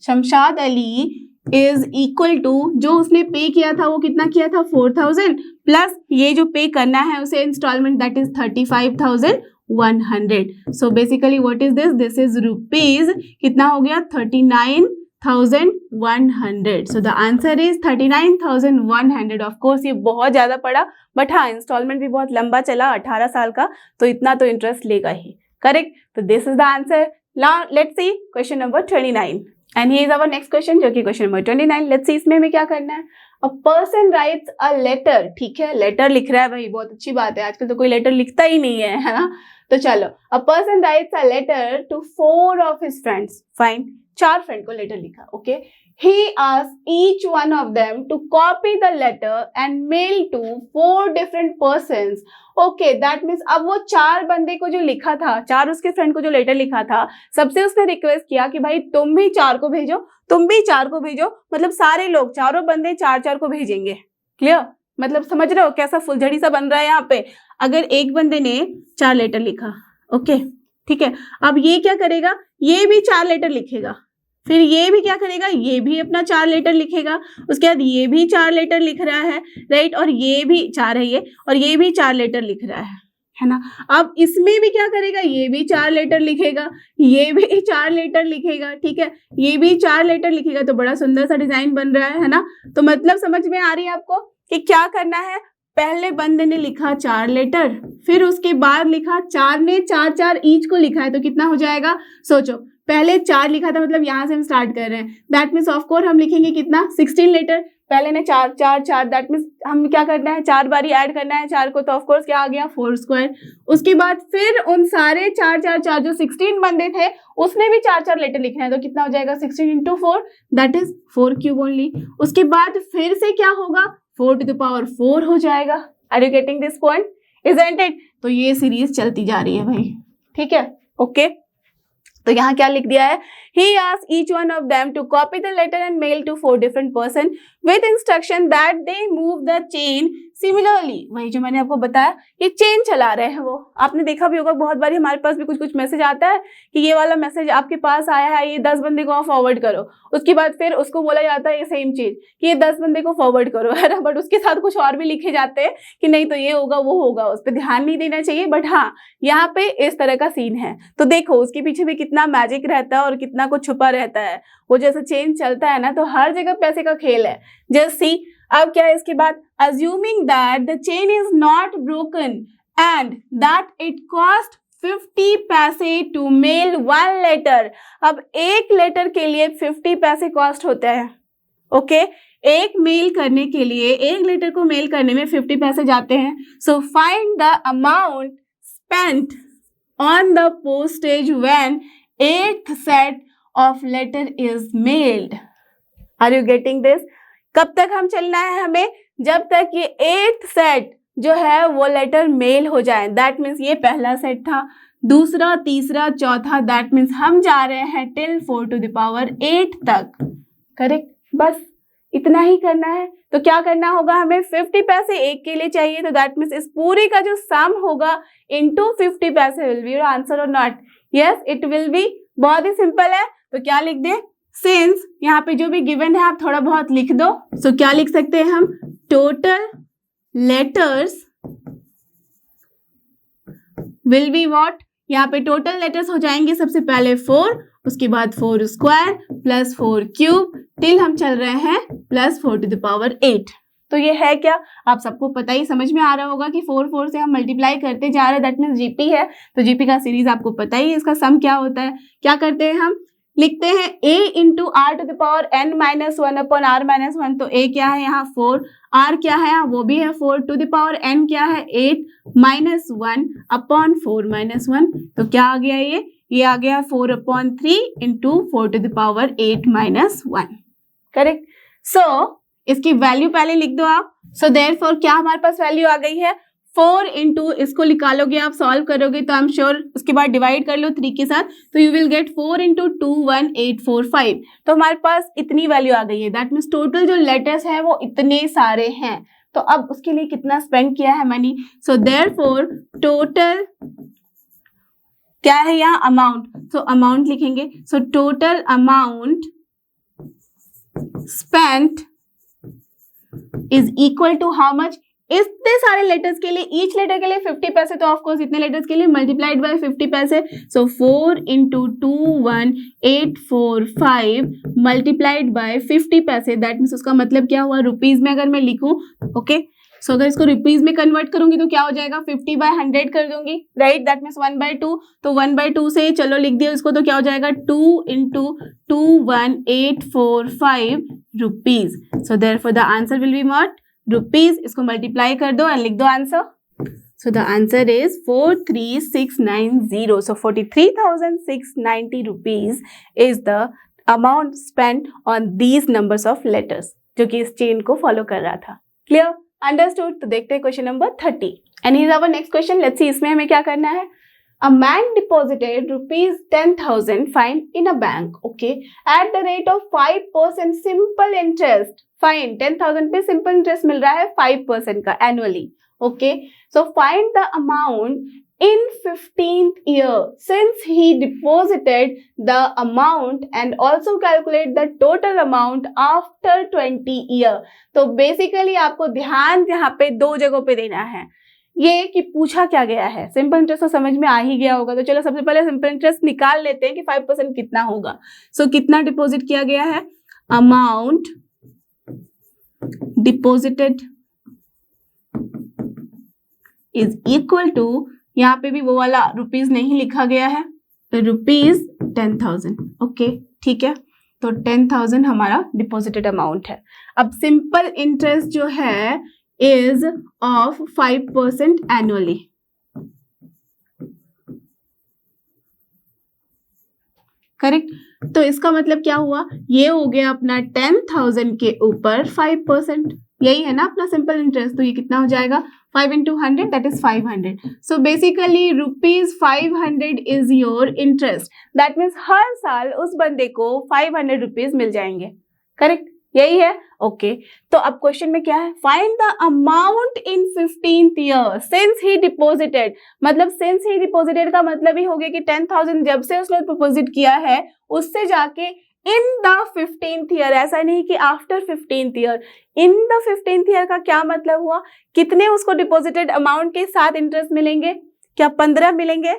Shamshad Ali is equal to, जो उसने पे किया था वो कितना किया था 4,000 प्लस ये जो पे करना है उसे installment that is 35,100। So basically what is this, this is rupees कितना हो गया 39,100। So the answer is 39,100। Of course ये बहुत ज्यादा पड़ा, बट हाँ इंस्टॉलमेंट भी बहुत लंबा चला, 18 साल का, तो इतना तो इंटरेस्ट लेगा ही, करेक्ट। तो this is the answer. Now let's see question number 29 and here is our next question जो कि क्वेश्चन नंबर 29। लेट्स सी इसमें हमें क्या करना है। A person writes a letter, ठीक है लेटर लिख रहा है भाई, बहुत अच्छी बात है, आजकल तो कोई लेटर लिखता ही नहीं है ना। तो चलो, a person writes a letter to 4 of his friends, fine, 4 friend को लेटर लिखा, okay. He asked each one of them to copy the letter and mail to 4 different persons. Okay, that means अब वो 4 बंदे को जो लिखा था, 4 उसके फ्रेंड को जो लेटर लिखा था, सबसे उसने रिक्वेस्ट किया कि भाई तुम भी 4 को भेजो, तुम भी 4 को भेजो, मतलब सारे लोग, चारों बंदे 4-4 को भेजेंगे। क्लियर? मतलब समझ रहे हो कैसा फुलझड़ी सा बन रहा है यहाँ पे। अगर एक बंदे ने 4 लेटर लिखा, ओके ठीक है, अब ये क्या करेगा, ये भी 4 लेटर लिखेगा, फिर ये भी क्या करेगा, ये भी अपना 4 लेटर लिखेगा, उसके बाद ये भी 4 लेटर लिख रहा है, राइट, और ये भी 4 है ये, और ये भी 4 लेटर लिख रहा है ना। अब इसमें भी क्या करेगा, ये भी 4 लेटर लिखेगा, ये भी 4 लेटर लिखेगा, ठीक है, ये भी 4 लेटर लिखेगा, तो बड़ा सुंदर सा डिजाइन बन रहा है ना। तो मतलब समझ में आ रही है आपको कि क्या करना है। पहले बंदे ने लिखा 4 लेटर, फिर उसके बाद लिखा 4 ने 4-4 ईच को लिखा है, तो कितना हो जाएगा, सोचो पहले 4 लिखा था, मतलब यहाँ से हम स्टार्ट कर रहे हैं, दैट मीन्स ऑफ कोर्स हम लिखेंगे कितना 16 लेटर। पहले ने 4-4-4, दैट मीन्स हम क्या करना है 4 बारी ऐड करना है 4 को, तो ऑफ कोर्स क्या आ गया 4 स्क्वायर। उसके बाद फिर उन सारे 4-4-4 जो 16 बंदे थे उसने भी 4-4 लेटर लिखना है, तो कितना हो जाएगा 16 into 4, that is 4 cube only. उसके बाद फिर से क्या होगा 4 टू द पावर 4 हो जाएगा। Are you getting this point, isn't it. तो ये सीरीज चलती जा रही है भाई, ठीक है, ओके। तो यहाँ क्या लिख दिया है, he asked each one of them to copy the letter and mail to 4 different person with instruction that they move the chain similarly। वही जो मैंने आपको बताया, ये चेन चला रहे हैं वो, आपने देखा भी होगा बहुत बार हमारे पास भी कुछ कुछ मैसेज आता है कि ये वाला मैसेज आपके पास आया है, ये 10 बंदे को फॉरवर्ड करो, उसके बाद फिर उसको बोला जाता है ये सेम चीज कि ये 10 बंदे को फॉरवर्ड करो, है ना, बट उसके साथ कुछ और भी लिखे जाते हैं कि नहीं तो ये होगा वो होगा, उस पर ध्यान नहीं देना चाहिए। बट हाँ, यहाँ पे इस तरह का सीन है, तो देखो उसके पीछे भी कितना मैजिक रहता है और कितना कुछ छुपा रहता है। वो जैसे चेन चलता है ना, तो हर जगह पैसे का खेल है। जस्ट सी, अब क्या है इसके बाद, assuming that the chain is not broken and that it cost 50 पैसे to mail one letter। अब एक लेटर के लिए 50 पैसे कॉस्ट होता है, ओके एक मेल करने के लिए, एक लेटर को मेल करने में 50 पैसे जाते हैं। So find the amount spent on the postage when 8th set of letter is mailed. Are you getting this? कब तक हम चलना है हमें? जब तक ये 8th सेट जो है वो लेटर मेल हो जाए। दैट मीन्स ये पहला सेट था, दूसरा, तीसरा, चौथा, दैट मीन्स हम जा रहे हैं टिल 4 to the power 8 तक। करेक्ट, बस इतना ही करना है। तो क्या करना होगा हमें, 50 पैसे एक के लिए चाहिए, तो दैट मीन्स इस पूरे का जो सम होगा इनटू 50 पैसे विल बी योर आंसर और not? Yes, it will B. बहुत ही सिंपल है। तो क्या लिख दे, सिंस यहाँ पे जो भी गिवन है आप थोड़ा बहुत लिख दो। सो क्या लिख सकते हैं हम, total letters will be what, यहाँ पे टोटल लेटर्स हो जाएंगे सबसे पहले 4, उसके बाद 4 स्क्वायर प्लस 4 क्यूब टिल हम चल रहे हैं प्लस 4 to the power 8। तो ये है क्या, आप सबको पता ही, समझ में आ रहा होगा कि 4 से हम मल्टीप्लाई करते जा रहे हैं, दैट मीन्स जीपी है। तो जीपी का सीरीज आपको पता ही है, इसका सम क्या होता है। क्या करते हैं हम, लिखते हैं a into r to the power n minus 1 upon r minus 1। तो a क्या है यहाँ 4, r क्या है यहाँ वो भी है 4, टू द पावर n क्या है 8 माइनस 1 अपॉन 4 माइनस 1। तो क्या आ गया, ये आ गया 4 upon 3 into 4 to the power 8 minus 1। Correct. So इसकी वैल्यू पहले लिख दो आप। सो देयरफॉर क्या हमारे पास वैल्यू आ गई है 4 इंटू, इसको निकालोगे आप, सॉल्व करोगे तो आई एम श्योर, उसके बाद डिवाइड कर लो 3 के साथ, तो यू विल गेट 4 इंटू 21845। तो हमारे पास इतनी वैल्यू आ गई है। दैट मीन्स टोटल जो लेटर्स हैं वो इतने सारे हैं। तो अब उसके लिए कितना स्पेंड किया है मनी। सो देयरफॉर टोटल क्या है यहाँ अमाउंट, सो अमाउंट लिखेंगे। So total amount spent is equal to how much, इतने सारे लेटर्स के लिए, ईच लेटर के लिए 50 पैसे, तो ऑफकोर्स इतने लेटर्स के लिए मल्टीप्लाइड बाय 50 पैसे। सो 4 इंटू 21845 मल्टीप्लाइड बाय 50 पैसे। दैट मीन्स उसका मतलब क्या हुआ, रुपीज में अगर मैं लिखूं, ओके सो अगर इसको रुपीज में कन्वर्ट करूंगी तो क्या हो जाएगा, 50 बाय 100 कर दूंगी, राइट। That means 1/2। तो 1/2 से चलो लिख दिया इसको, तो क्या हो जाएगा 2 into 21845 rupees. So therefore the answer will be what, rupees. इसको मल्टीप्लाई कर दो और लिख दो answer. So the answer is 43690। So 43,690 rupees is the amount spent on these numbers of letters, जो कि इस चेन को फॉलो कर रहा था। Clear, understood. तो देखते हैं question number 30 and here our next question. Let's see इसमें हमें क्या करना है। A man deposited rupees 10,000 fine in a bank, okay, at the rate of 5% simple interest. Fine 10,000 पे simple interest मिल रहा है 5% का annually, okay. So find the amount in 15th year since he deposited the amount and also calculate the total amount after 20 year. तो basically आपको ध्यान यहाँ पे 2 जगहों पे देना है। ये कि पूछा क्या गया है, सिंपल इंटरेस्ट तो समझ में आ ही गया होगा। तो चलो सबसे पहले सिंपल इंटरेस्ट निकाल लेते हैं कि 5% कितना होगा। सो कितना डिपॉजिट किया गया है, amount deposited is equal to, यहाँ पे भी वो वाला रुपीज नहीं लिखा गया है, रुपीज 10,000, ओके ठीक है। तो 10,000 हमारा डिपॉजिटेड अमाउंट है। अब सिंपल इंटरेस्ट जो है is of 5% annually. करेक्ट। तो इसका मतलब क्या हुआ, ये हो गया अपना 10,000 के ऊपर 5%, यही है ना अपना सिंपल इंटरेस्ट। तो ये कितना हो जाएगा 5 into 100 that is 500. So basically rupees 500 is your interest. That means हर साल उस बंदे को 500 रुपीज मिल जाएंगे, करेक्ट? यही है, ओके। तो अब क्वेश्चन में क्या है, find the amount in 15th year since he deposited. मतलब सिंस ही डिपोजिटेड का मतलब ही हो गया कि 10,000 जब से उसने डिपोजिट किया है उससे जाके इन द 15th ईयर, ऐसा नहीं कि after 15th year. In the 15th year का क्या मतलब हुआ, कितने उसको डिपॉजिटेड अमाउंट के साथ इंटरेस्ट मिलेंगे? क्या 15 मिलेंगे?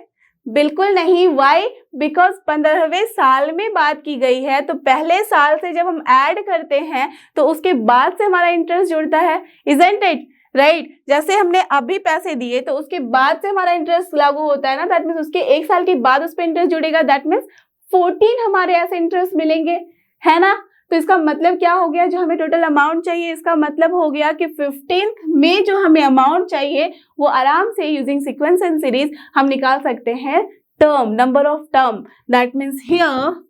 बिल्कुल नहीं। वाई? बिकॉज 15वें साल में बात की गई है, तो पहले साल से जब हम ऐड करते हैं तो उसके बाद से हमारा इंटरेस्ट जुड़ता है, इजंट इट? राइट, जैसे हमने अभी पैसे दिए तो उसके बाद से हमारा इंटरेस्ट लागू होता है ना, दैट मीन्स उसके एक साल के बाद उस पर इंटरेस्ट जुड़ेगा, दैट मीन्स 14 हमारे ऐसे इंटरेस्ट मिलेंगे, है ना? तो इसका मतलब क्या हो गया, जो हमें टोटल अमाउंट चाहिए, इसका मतलब हो गया कि 15th में जो हमें अमाउंट चाहिए वो आराम से यूजिंग सीक्वेंस एंड सीरीज हम निकाल सकते हैं term, number of term. That means here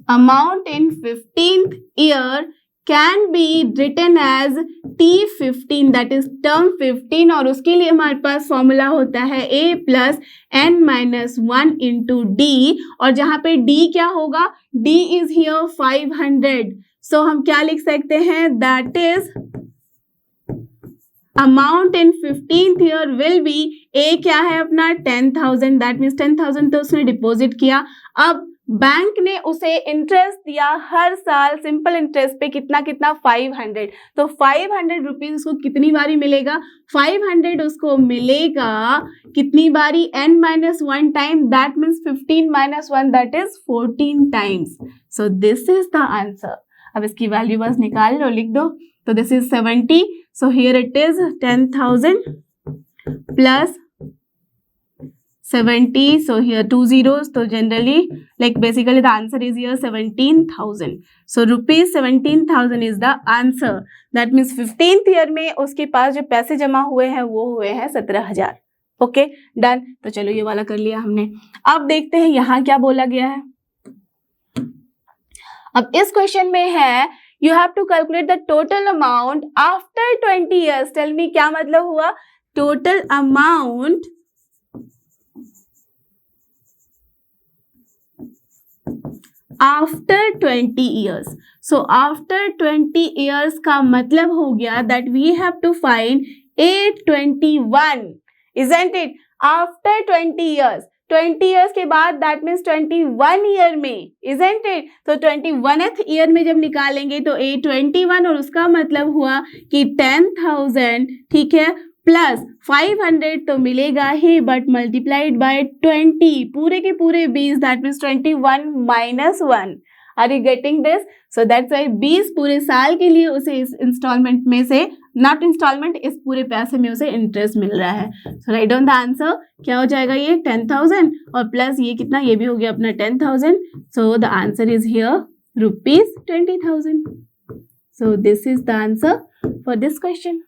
amount in 15th year can be written as T15, that is term 15, और उसके लिए हमारे पास फॉर्मूला होता है a plus n minus 1 into d, और जहां पे d क्या होगा, d इज हियर 500। सो हम क्या लिख सकते हैं, that is amount in 15th year will be, a क्या है अपना 10,000, दैट मीन्स 10,000 तो उसने डिपॉजिट किया। अब बैंक ने उसे इंटरेस्ट दिया हर साल सिंपल इंटरेस्ट पे, कितना कितना 500। तो 500 रुपीज उसको कितनी बारी मिलेगा, 500 उसको मिलेगा कितनी बारी, n minus 1 time, that means 15 minus 1 that is 14 times. So this is the answer. अब इसकी वैल्यू बस निकाल लो, लिख दो। तो this is 70, so here it is 10,000 plus 70, so here 2 zeros, so generally like basically the answer is here 17,000. So rupees 17,000 is the answer. That means 15th year में उसके पास जो पैसे जमा हुए हैं वो हुए हैं 17,000। Okay done. तो चलो ये वाला कर लिया हमने। अब देखते हैं यहाँ क्या बोला गया है। अब इस क्वेश्चन में है you have to calculate the total amount after 20 years. Tell me क्या मतलब हुआ, total amount after 20 years. So after 20 years का मतलब हो गया that we have to find 821, isn't it? After 20 years, 20 years के बाद दैट मीन्स 21 ईयर में, इजंट इट? तो 21th ईयर में जब निकालेंगे तो 821, और उसका मतलब हुआ कि 10,000, ठीक है, प्लस 500 तो मिलेगा ही, बट मल्टीप्लाइड बाय 20, पूरे के पूरे 20, that means 21 minus 1। Are you getting this? So that's why 20 पूरे साल के लिए उसे इस इंस्टॉलमेंट में से, नॉट इंस्टॉलमेंट, इस पूरे पैसे में उसे इंटरेस्ट मिल रहा है। सो राइट डाउन द आंसर, क्या हो जाएगा ये 10,000 और प्लस ये कितना, ये भी हो गया अपना 10,000। सो the answer is here rupees 20,000। So this is the answer for this question.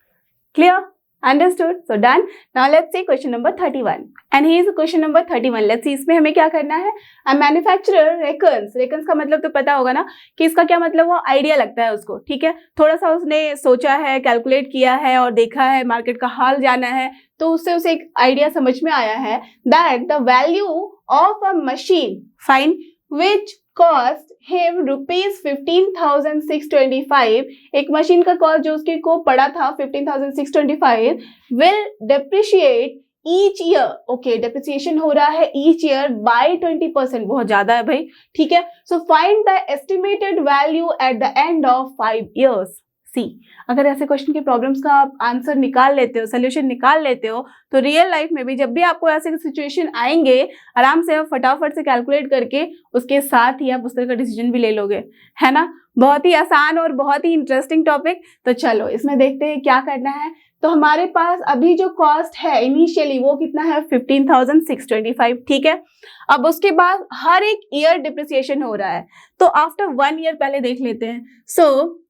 Clear? Understood? So done. Now let's see question number 31. And here is question number 31. Let's see इसमें हमें क्या करना है। A manufacturer reckons, reckons का मतलब तो पता होगा ना कि इसका क्या मतलब, वो आइडिया लगता है उसको, ठीक है, थोड़ा सा उसने सोचा है, कैलकुलेट किया है और देखा है, मार्केट का हाल जाना है, तो उससे उसे एक आइडिया समझ में आया है that the value of a machine, fine, which cost him rupees 15,625, एक मशीन का कॉस्ट जो उसके को पड़ा था 15,625, will depreciate each year. Okay, depreciation हो रहा है each year by 20%, बहुत ज्यादा है भाई, ठीक है। So find the estimated value at the end of 5 years. सी, अगर ऐसे क्वेश्चन के प्रॉब्लम्स का आप आंसर निकाल लेते हो, सोल्यूशन निकाल लेते हो, तो रियल लाइफ में भी जब भी आपको ऐसे सिचुएशन आएंगे, आराम से आप फटाफट से कैलकुलेट करके उसके साथ ही आप उस तरह का डिसीजन भी ले लोगे, है ना। बहुत ही आसान और बहुत ही इंटरेस्टिंग टॉपिक। तो चलो इसमें देखते हैं क्या करना है। तो हमारे पास अभी जो कॉस्ट है इनिशियली वो कितना है 15,625, ठीक है। अब उसके बाद हर एक ईयर डिप्रिसिएशन हो रहा है, तो आफ्टर 1 ईयर पहले देख लेते हैं। सो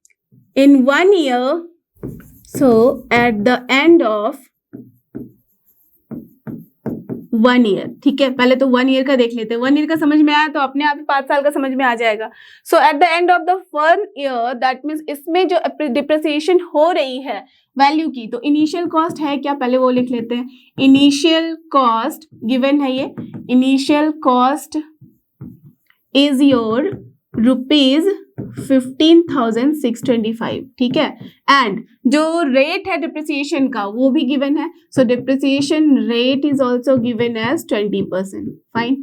in 1 year, so at the end of 1 year, ठीक है। पहले तो 1 ईयर का देख लेते हैं। 1 ईयर का समझ में आया तो अपने आप ही 5 साल का समझ में आ जाएगा। So at the end of the 1 year, that means इसमें जो डिप्रिसिएशन हो रही है वैल्यू की, तो इनिशियल कॉस्ट है क्या, पहले वो लिख लेते हैं। इनिशियल कॉस्ट गिवन है ये, इनिशियल कॉस्ट इज योर ₹15,625, ठीक है। एंड जो रेट है डिप्रिसिएशन का वो भी गिवन है, so depreciation rate is also given as 20%, fine.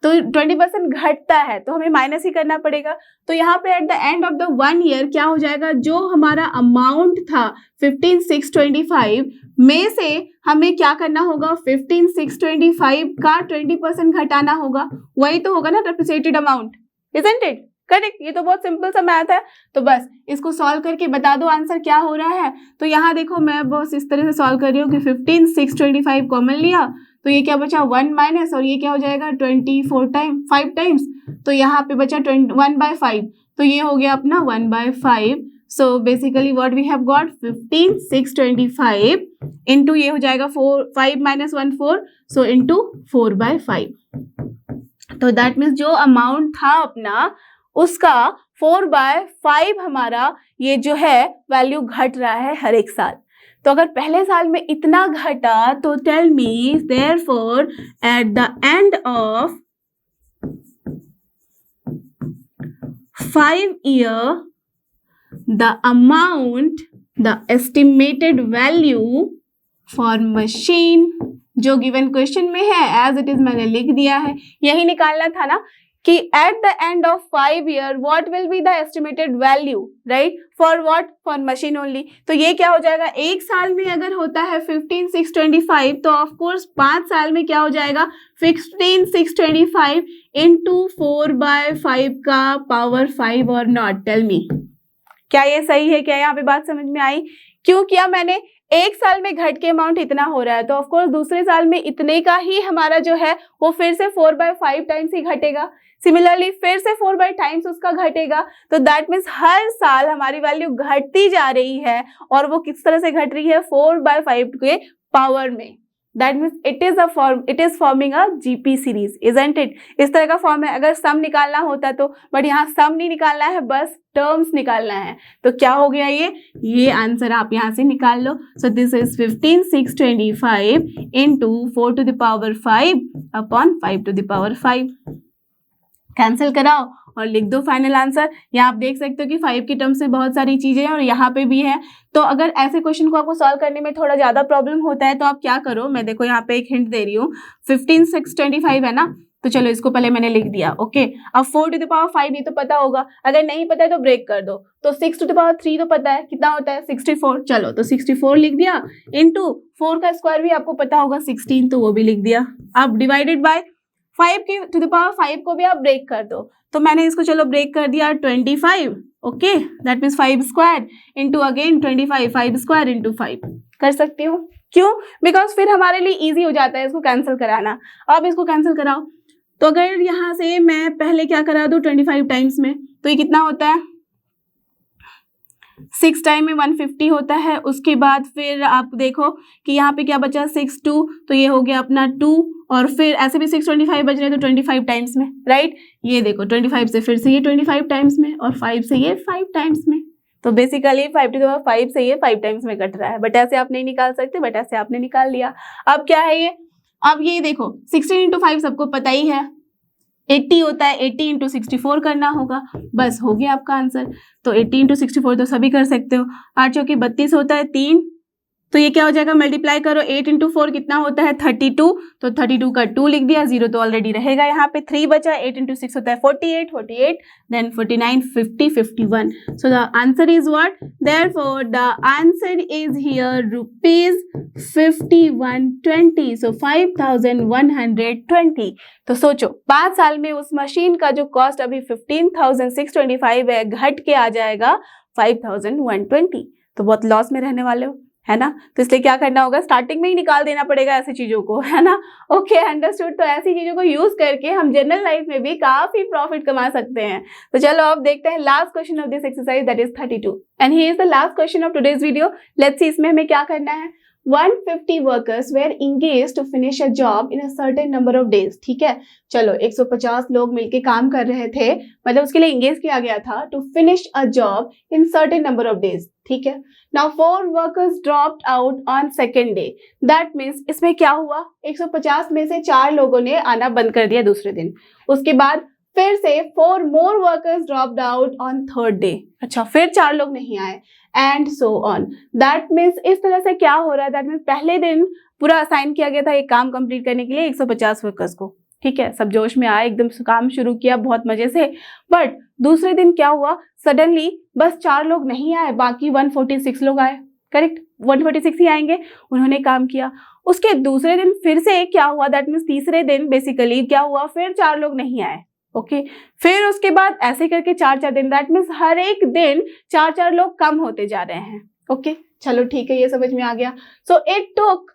तो 20% घटता है तो हमें माइनस ही करना पड़ेगा। तो यहाँ पे eight the end of the 1 year क्या हो जाएगा, जो हमारा अमाउंट था 15,625 में से हमें क्या करना होगा, 15,625 का 20% घटाना होगा, वही तो होगा ना depreciated amount, isn't it correct. ये तो बहुत सिंपल सा मैथ है। तो बस इसको सॉल्व करके बता दो आंसर क्या हो रहा है। तो यहाँ देखो मैं बस इस तरह से सॉल्व कर रही हूँ कि 15,625 कॉमन लिया तो ये क्या बचा 1 माइनस, और ये क्या हो जाएगा 5 टाइम्स, तो यहाँ पे बचा 1/5, तो ये हो गया अपना 1/5। So basically what we have got 15,625 into ये हो जाएगा 5 - 1 4, सो इंटू 4/5। तो दैट मीन्स जो अमाउंट था अपना उसका 4/5 हमारा ये जो है वैल्यू घट रहा है हर एक साल। तो अगर पहले साल में इतना घटा तो tell me therefore at the end of 5 year the amount, the estimated value for machine जो गिवन क्वेश्चन में है एज इट इज मैंने लिख दिया है, यही निकालना था ना कि eight the end of 5 year what will be the estimated value, right, for what, for machine only. तो ये क्या हो जाएगा, एक साल में अगर होता है 15,625 तो ऑफ कोर्स 5 साल में क्या हो जाएगा 15,625 इंटू 4/5 का पावर 5 और नॉट। टेल मी क्या ये सही है, क्या यहाँ पे बात समझ में आई? क्यों किया मैंने, एक साल में घट के अमाउंट इतना हो रहा है तो ऑफ कोर्स दूसरे साल में इतने का ही हमारा जो है वो फिर से 4/5 टाइम्स ही घटेगा। सिमिलरली फिर से 4/टाइम्स उसका घटेगा। तो दैट मीन्स हर साल हमारी वैल्यू घटती जा रही है और वो किस तरह से घट रही है 4/5 के पावर में। That means it is forming a GP series, isn't it. इस तरह का फॉर्म है। अगर सम निकालना होता तो, बट यहाँ सम नहीं निकालना है, बस टर्म्स निकालना है। तो क्या हो गया ये आंसर आप यहाँ से निकाल लो। So this is 15,625 into 4⁵ upon 5⁵। Cancel कराओ और लिख दो फाइनल आंसर। यहाँ आप देख सकते हो कि 5 की टर्म्स से बहुत सारी चीजें हैं और यहाँ पे भी है। तो अगर ऐसे क्वेश्चन को आपको सॉल्व करने में थोड़ा ज्यादा प्रॉब्लम होता है तो आप क्या करो, मैं देखो यहाँ पे एक हिंट दे रही हूँ। 15,625 है ना, तो चलो इसको पहले मैंने लिख दिया, ओके। अब 4⁵ ये तो पता होगा, अगर नहीं पता है तो ब्रेक कर दो। तो 6⁵ तो पता है, कितना होता है 64। चलो तो 64 लिख दिया, इंटू 4 का स्क्वायर भी आपको पता होगा 16, तो वो भी लिख दिया। अब डिवाइडेड बाय 5 को भी आप ब्रेक कर दो। तो मैंने इसको चलो ब्रेक कर दिया 25, okay, that means 5 square into again 25, 5 square into 5 कर सकती हूँ। क्यों? बिकॉज फिर हमारे लिए इजी हो जाता है इसको कैंसिल कराना। अब इसको कैंसिल कराओ तो अगर यहाँ से मैं पहले क्या करा दूँ 25 टाइम्स में, तो ये कितना होता है 6 टाइम में 150 होता है। उसके बाद फिर आप देखो कि यहाँ पे क्या बचा 6 2, तो ये हो गया अपना 2, और फिर ऐसे भी 625 बच रहे तो 25 टाइम्स में, राइट। ये देखो 25 से फिर से ये 25 टाइम्स में और 5 से ये 5 टाइम्स में। तो बेसिकली 5⁵ से ये 5 टाइम्स में कट रहा है, बट ऐसे आप नहीं निकाल सकते, बट ऐसे आपने निकाल लिया। अब क्या है ये, अब ये देखो 16 × 5 सबको पता ही है 80 होता है, 80 × 64 करना होगा, बस हो गया आपका आंसर। तो 80 × 64 तो सभी कर सकते हो। 8 चौके 32 होता है 3, तो ये क्या हो जाएगा मल्टीप्लाई करो 8 × 4 कितना होता है 32, तो 32 का 2 लिख दिया, 0 तो ऑलरेडी रहेगा यहाँ पे, 3 बचा, 8 × 6 होता है 48, then 49, 50, 51। So the answer is what, therefore the answer is here ₹5120, so 5120। तो सोचो 5 साल में उस मशीन का जो कॉस्ट अभी 15,625 है घट के आ जाएगा 5,120। तो बहुत लॉस में रहने वाले हो, है ना। तो इसलिए क्या करना होगा, स्टार्टिंग में ही निकाल देना पड़ेगा ऐसी चीजों को, है ना। Okay, understood. तो ऐसी चीजों को यूज करके हम जनरल लाइफ में भी काफी प्रॉफिट कमा सकते हैं। तो चलो अब देखते हैं last question of this exercise, that is 32, and here is the last question of today's video. Let's see इसमें हमें क्या करना है। 150 workers were engage to finish a job in a certain number of days. ठीक है, चलो 150 लोग मिलके काम कर रहे थे, मतलब उसके लिए इंगेज किया गया था to finish a job in certain number of days. ठीक है, now 4 workers dropped out on second day. That means इसमें क्या हुआ, 150 में से 4 लोगों ने आना बंद कर दिया दूसरे दिन। उसके बाद फिर से 4 more workers dropped out on third day. अच्छा, फिर 4 लोग नहीं आए, and so on. That means इस तरह से क्या हो रहा है, दैट मीन्स पहले दिन पूरा असाइन किया गया था एक काम कंप्लीट करने के लिए 150 वर्कर्स को। ठीक है, सब जोश में आए, एकदम काम शुरू किया बहुत मजे से, बट दूसरे दिन क्या हुआ, सडनली बस 4 लोग नहीं आए, बाकी 146 लोग आए। करेक्ट, 146 ही आएंगे, उन्होंने काम किया। उसके दूसरे दिन फिर से क्या हुआ, दैट मीन्स तीसरे दिन बेसिकली क्या हुआ, फिर 4 लोग नहीं आए। ओके, फिर उसके बाद ऐसे करके 4-4 दिन, दैट मीन्स हर एक दिन 4-4 लोग कम होते जा रहे हैं। ओके, चलो ठीक है, ये समझ में आ गया। So it took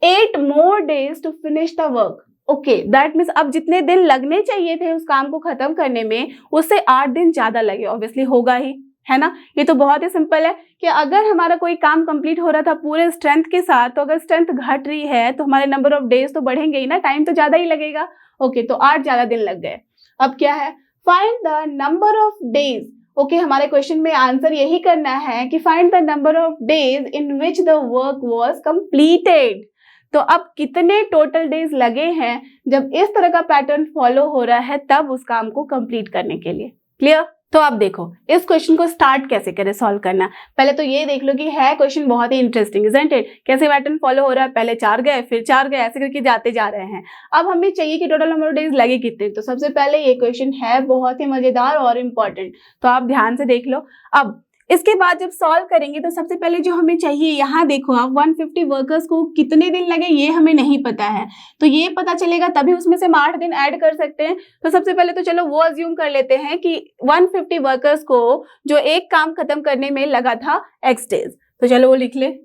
8 more days to finish the work. Okay, that means अब जितने दिन लगने चाहिए थे उस काम को खत्म करने में, उससे 8 दिन ज्यादा लगे। ऑब्वियसली होगा ही, है ना। ये तो बहुत ही सिंपल है कि अगर हमारा कोई काम कंप्लीट हो रहा था पूरे स्ट्रेंथ के साथ, तो अगर स्ट्रेंथ घट रही है तो हमारे नंबर ऑफ डेज तो बढ़ेंगे ही ना, टाइम तो ज्यादा ही लगेगा। ओके, तो 8 ज्यादा दिन लग गए। अब क्या है, find the number of days. Okay, हमारे क्वेश्चन में आंसर यही करना है कि find the number of days in which the work was completed. तो अब कितने टोटल डेज लगे हैं जब इस तरह का पैटर्न फॉलो हो रहा है तब उस काम को कंप्लीट करने के लिए। क्लियर। तो अब देखो इस क्वेश्चन को स्टार्ट कैसे करें सॉल्व करना। पहले तो ये देख लो कि है क्वेश्चन बहुत ही इंटरेस्टिंग, इजंट इट। कैसे पैटर्न फॉलो हो रहा है, पहले 4 गए फिर 4 गए, ऐसे करके जाते जा रहे हैं। अब हमें चाहिए कि टोटल नंबर ऑफ डेज लगे कितने। तो सबसे पहले ये क्वेश्चन है बहुत ही मजेदार और इम्पोर्टेंट, तो आप ध्यान से देख लो। अब इसके बाद जब सॉल्व करेंगे तो सबसे पहले जो हमें चाहिए, यहाँ देखो आप 150 वर्कर्स को कितने दिन लगे ये हमें नहीं पता है, तो ये पता चलेगा तभी उसमें से हम 8 दिन ऐड कर सकते हैं। तो सबसे पहले तो चलो वो अज्यूम कर लेते हैं कि 150 वर्कर्स को जो एक काम खत्म करने में लगा था x डेज, तो चलो वो लिख ले।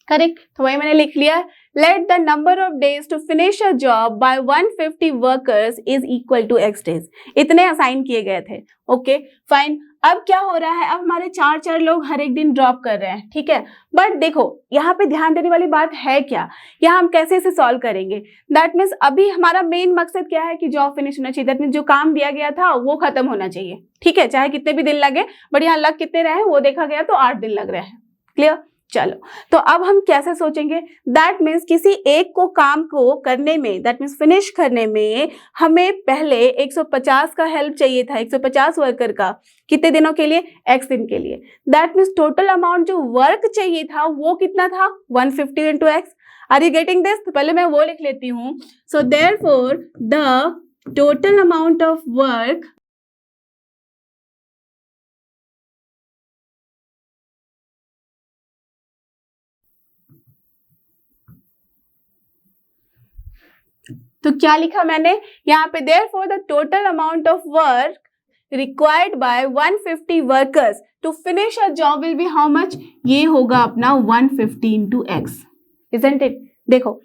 करेक्ट, तो वही मैंने लिख लिया। Let the number of days to finish a job by 150 workers is equal to x days. इतने असाइन किए गए थे। Okay fine. अब क्या हो रहा है, अब हमारे 4-4 लोग हर एक दिन ड्रॉप कर रहे हैं। ठीक है, बट देखो यहाँ पे ध्यान देने वाली बात है क्या, यहाँ हम कैसे इसे सॉल्व करेंगे। दैट मीन्स अभी हमारा मेन मकसद क्या है कि जॉब फिनिश होना चाहिए। दैट मीन्स जो काम दिया गया था वो खत्म होना चाहिए। ठीक है, चाहे कितने भी दिन लगे, बट यहाँ लग कितने रहे वो देखा गया तो 8 दिन लग रहे हैं। क्लियर। चलो, तो अब हम कैसे सोचेंगे। दैट मीन्स किसी एक को काम को करने में, दैट मीन्स फिनिश करने में हमें पहले 150 का हेल्प चाहिए था, 150 वर्कर का। कितने दिनों के लिए, x दिन के लिए। दैट मीन्स टोटल अमाउंट जो वर्क चाहिए था वो कितना था, 150 into x. Are you getting this. तो पहले मैं वो लिख लेती हूँ। So therefore the total amount of work तो क्या लिखा मैंने यहाँ पे, therefore the total amount of work required by 150 workers to finish a job will be how much। ये होगा अपना 150 into x, isn't it। देखो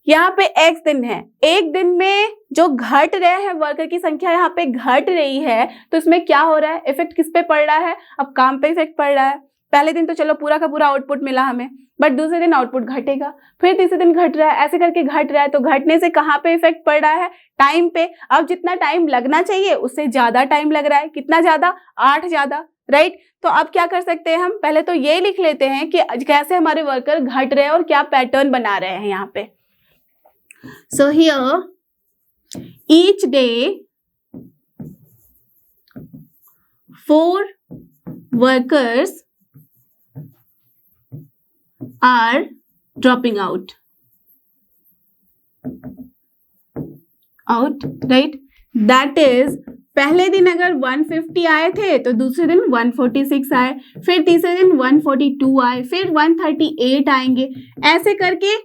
यहाँ पे x दिन है, एक दिन में जो घट रहे हैं वर्कर की संख्या यहाँ पे घट रही है, तो इसमें क्या हो रहा है, इफेक्ट किस पे पड़ रहा है, अब काम पे इफेक्ट पड़ रहा है। पहले दिन तो चलो पूरा का पूरा आउटपुट मिला हमें, बट दूसरे दिन आउटपुट घटेगा, फिर तीसरे दिन घट रहा है, ऐसे करके घट रहा है। तो घटने से कहाँ पे इफेक्ट पड़ रहा है, टाइम पे। अब जितना टाइम लगना चाहिए उससे ज्यादा टाइम लग रहा है। कितना ज्यादा, 8 ज्यादा, राइट। तो अब क्या कर सकते हैं हम, पहले तो ये लिख लेते हैं कि कैसे हमारे वर्कर घट रहे हैं और क्या पैटर्न बना रहे हैं यहाँ पे। So hear each day 4 workers are dropping out, right। that is पहले दिन अगर 150 आए थे तो दूसरे दिन 146 आए, फिर तीसरे दिन 142 आए, फिर 138 आएंगे। ऐसे करके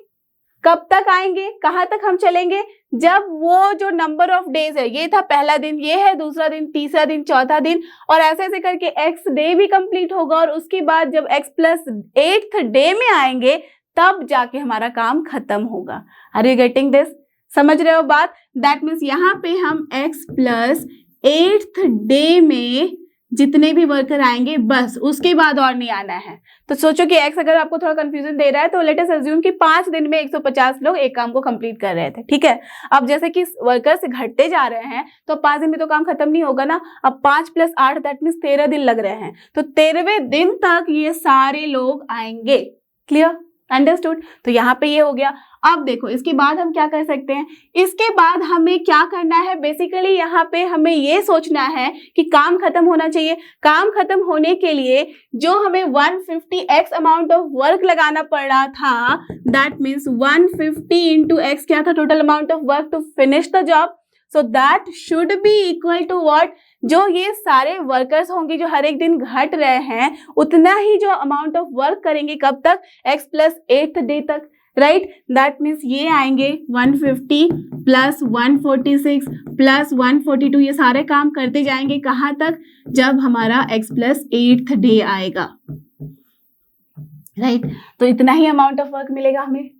कब तक आएंगे, कहाँ तक हम चलेंगे, जब वो जो नंबर ऑफ डेज है, ये था पहला दिन, ये है दूसरा दिन, तीसरा दिन, चौथा दिन, और ऐसे ऐसे करके x डे भी कंप्लीट होगा। और उसके बाद जब x प्लस 8th डे में आएंगे तब जाके हमारा काम खत्म होगा। आर यू गेटिंग दिस, समझ रहे हो बात। दैट मीन्स यहाँ पे हम x प्लस 8th डे में जितने भी वर्कर आएंगे बस, उसके बाद और नहीं आना है। तो सोचो कि x अगर आपको थोड़ा कंफ्यूजन दे रहा है तो लेट अस अज्यूम कि 5 दिन में 150 लोग एक काम को कंप्लीट कर रहे थे, ठीक है। अब जैसे कि वर्कर्स घटते जा रहे हैं तो 5 दिन में तो काम खत्म नहीं होगा ना। अब 5 + 8 दैट मीन्स 13 दिन लग रहे हैं, तो 13वें दिन तक ये सारे लोग आएंगे। Clear, understood. तो यहाँ पे ये हो गया। अब देखो इसके बाद हम क्या कर सकते हैं, इसके बाद हमें क्या करना है, बेसिकली यहाँ पे हमें ये सोचना है कि काम खत्म होना चाहिए। काम खत्म होने के लिए जो हमें 150x अमाउंट ऑफ वर्क लगाना पड़ रहा था, दैट मीन्स 150 इंटू x क्या था total amount of work to finish the job. So that should be equal to what, जो ये सारे वर्कर्स होंगे जो हर एक दिन घट रहे हैं उतना ही जो अमाउंट ऑफ वर्क करेंगे, कब तक, x + 8th डे तक, राइट। दैट मीन्स ये आएंगे 150 + 146 + 142, ये सारे काम करते जाएंगे कहाँ तक, जब हमारा x + 8th डे आएगा, राइट। तो इतना ही अमाउंट ऑफ वर्क मिलेगा हमें।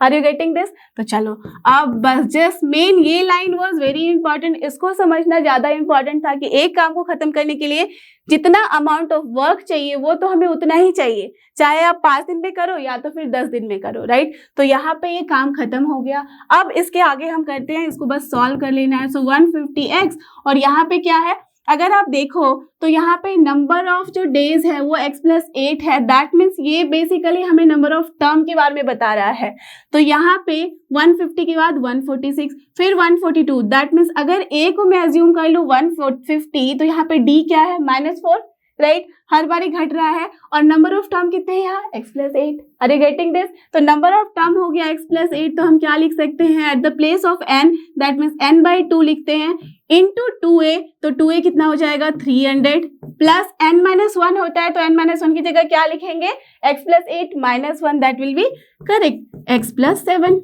Are you getting this? तो चलो अब बस जस्ट मेन ये लाइन वाज वेरी इंपॉर्टेंट, इसको समझना ज्यादा इंपॉर्टेंट था कि एक काम को खत्म करने के लिए जितना अमाउंट ऑफ वर्क चाहिए वो तो हमें उतना ही चाहिए, चाहे आप 5 दिन में करो या तो फिर 10 दिन में करो, राइट। तो यहाँ पे ये काम खत्म हो गया। अब इसके आगे हम करते हैं, इसको बस सॉल्व कर लेना है। सो 150x और यहाँ पे क्या है, अगर आप देखो तो यहाँ पे नंबर ऑफ जो डेज है वो x + 8 है, दैट मीन्स ये बेसिकली हमें नंबर ऑफ टर्म के बारे में बता रहा है। तो यहाँ पे 150 के बाद 146 फिर 142, दैट मीन्स अगर a को मैं अज्यूम कर लूँ 150 तो यहाँ पे d क्या है, -4, राइट। हर बारी घट रहा है और नंबर ऑफ टर्म कितने हैं यहाँ, x + 8। Are you getting this? तो नंबर ऑफ टर्म हो गया x + 8, तो हम क्या लिख सकते हैं, at the place of n, that means n/2 लिखते हैं, इंटू 2a, तो 2a कितना हो जाएगा 300, प्लस n-1 होता है तो n-1 की जगह क्या लिखेंगे, x + 8 -1, that will B correct, x + 7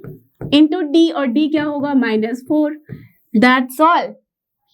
into d, और d क्या होगा -4। That's all.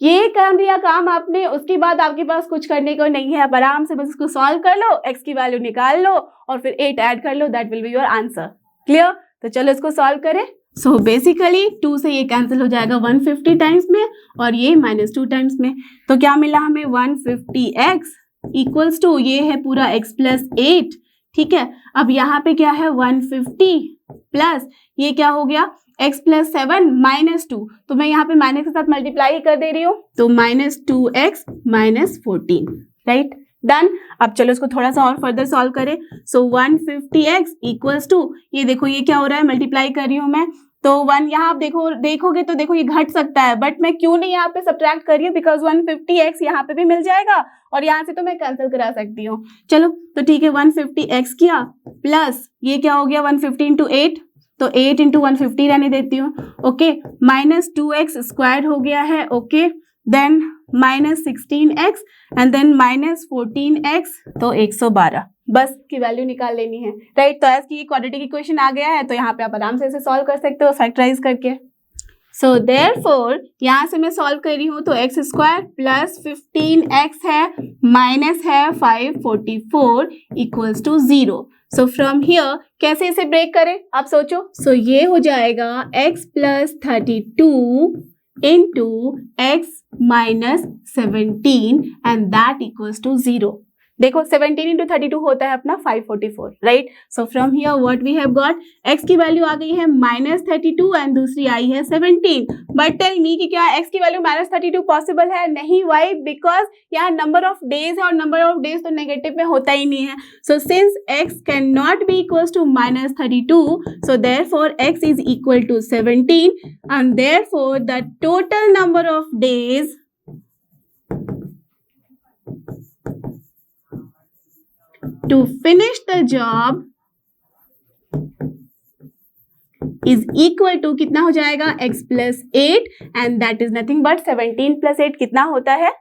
ये कर दिया काम आपने, उसके बाद आपके पास कुछ करने को नहीं है, आप आराम से बस इसको सॉल्व कर लो, x की वैल्यू निकाल लो और फिर 8 ऐड कर लो, that will be your answer. Clear? तो चलो इसको सॉल्व करें। सो बेसिकली 2 से ये कैंसिल हो जाएगा 150 टाइम्स में और ये -2 टाइम्स में, तो क्या मिला हमें 150x इक्वल्स टू, ये है पूरा x + 8, ठीक है। अब यहाँ पे क्या है 150 प्लस ये क्या हो गया x + 7 -2, तो मैं यहाँ पे माइनस के साथ मल्टीप्लाई ही कर दे रही हूँ, तो -2x - 14, राइट, डन। अब चलो इसको थोड़ा सा और फर्दर सॉल्व करें। सो 150x इक्वल्स टू, ये देखो ये क्या हो रहा है, मल्टीप्लाई कर रही हूँ मैं, तो 1 यहाँ आप देखोगे तो देखो ये घट सकता है, बट मैं क्यों नहीं यहाँ पे सब्ट्रैक्ट कर रही हूँ, बिकॉज 150x यहाँ पे भी मिल जाएगा और यहाँ से तो मैं कैंसिल करा सकती हूँ। चलो तो ठीक है, 150x किया प्लस ये क्या हो गया 150 इंटू 8, तो 8 इंटू 150 रहने देती हूँ, ओके, -2x² हो गया है, okay, then -16x and then -14x, तो 112, बस की वैल्यू निकाल लेनी है, राइट। तो एज की क्वाड्रेटिक इक्वेशन आ गया है, तो यहाँ पे आप आराम से इसे सॉल्व कर सकते हो फैक्टराइज करके। सो देयरफॉर यहाँ से मैं सॉल्व कर रही हूँ, तो x² प्लस 15x है माइनस है 544 equals to 0। So from here कैसे इसे ब्रेक करें आप सोचो। सो ये हो जाएगा x + 32 into x - 17 and that equals to 0। देखो 17 इंटू 32 होता है अपना 544, right. So from here what we have got, x की वैल्यू आ गई है -32 एंड दूसरी आई है 17, बट टेल मी कि क्या x की वैल्यू -32 पॉसिबल है? नहीं, वाई? बिकॉज यहाँ नंबर ऑफ डेज है और नंबर ऑफ डेज तो नेगेटिव में होता ही नहीं है। So since x can not be equals to -32, so therefore x is equal to 17 and therefore the total number of days to finish the job is equal to कितना हो जाएगा x + 8 and that is nothing but 17 + 8 कितना होता है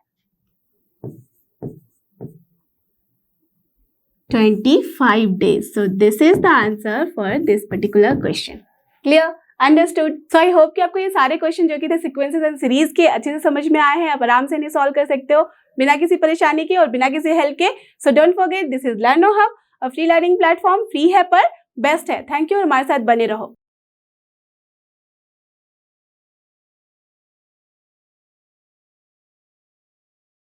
25 days. So this is the answer for this particular question. Clear? Understood. So I hope कि आपको ये सारे क्वेश्चन जो कि थे सीक्वेंसेस एंड सीरीज के अच्छे से समझ में आए हैं, आप आराम से इन्हें सॉल्व कर सकते हो बिना किसी परेशानी के और बिना किसी हेल्प के। So don't forget, this is लर्नो hub, a free learning platform, free है पर बेस्ट है। थैंक यू और हमारे साथ बने रहो।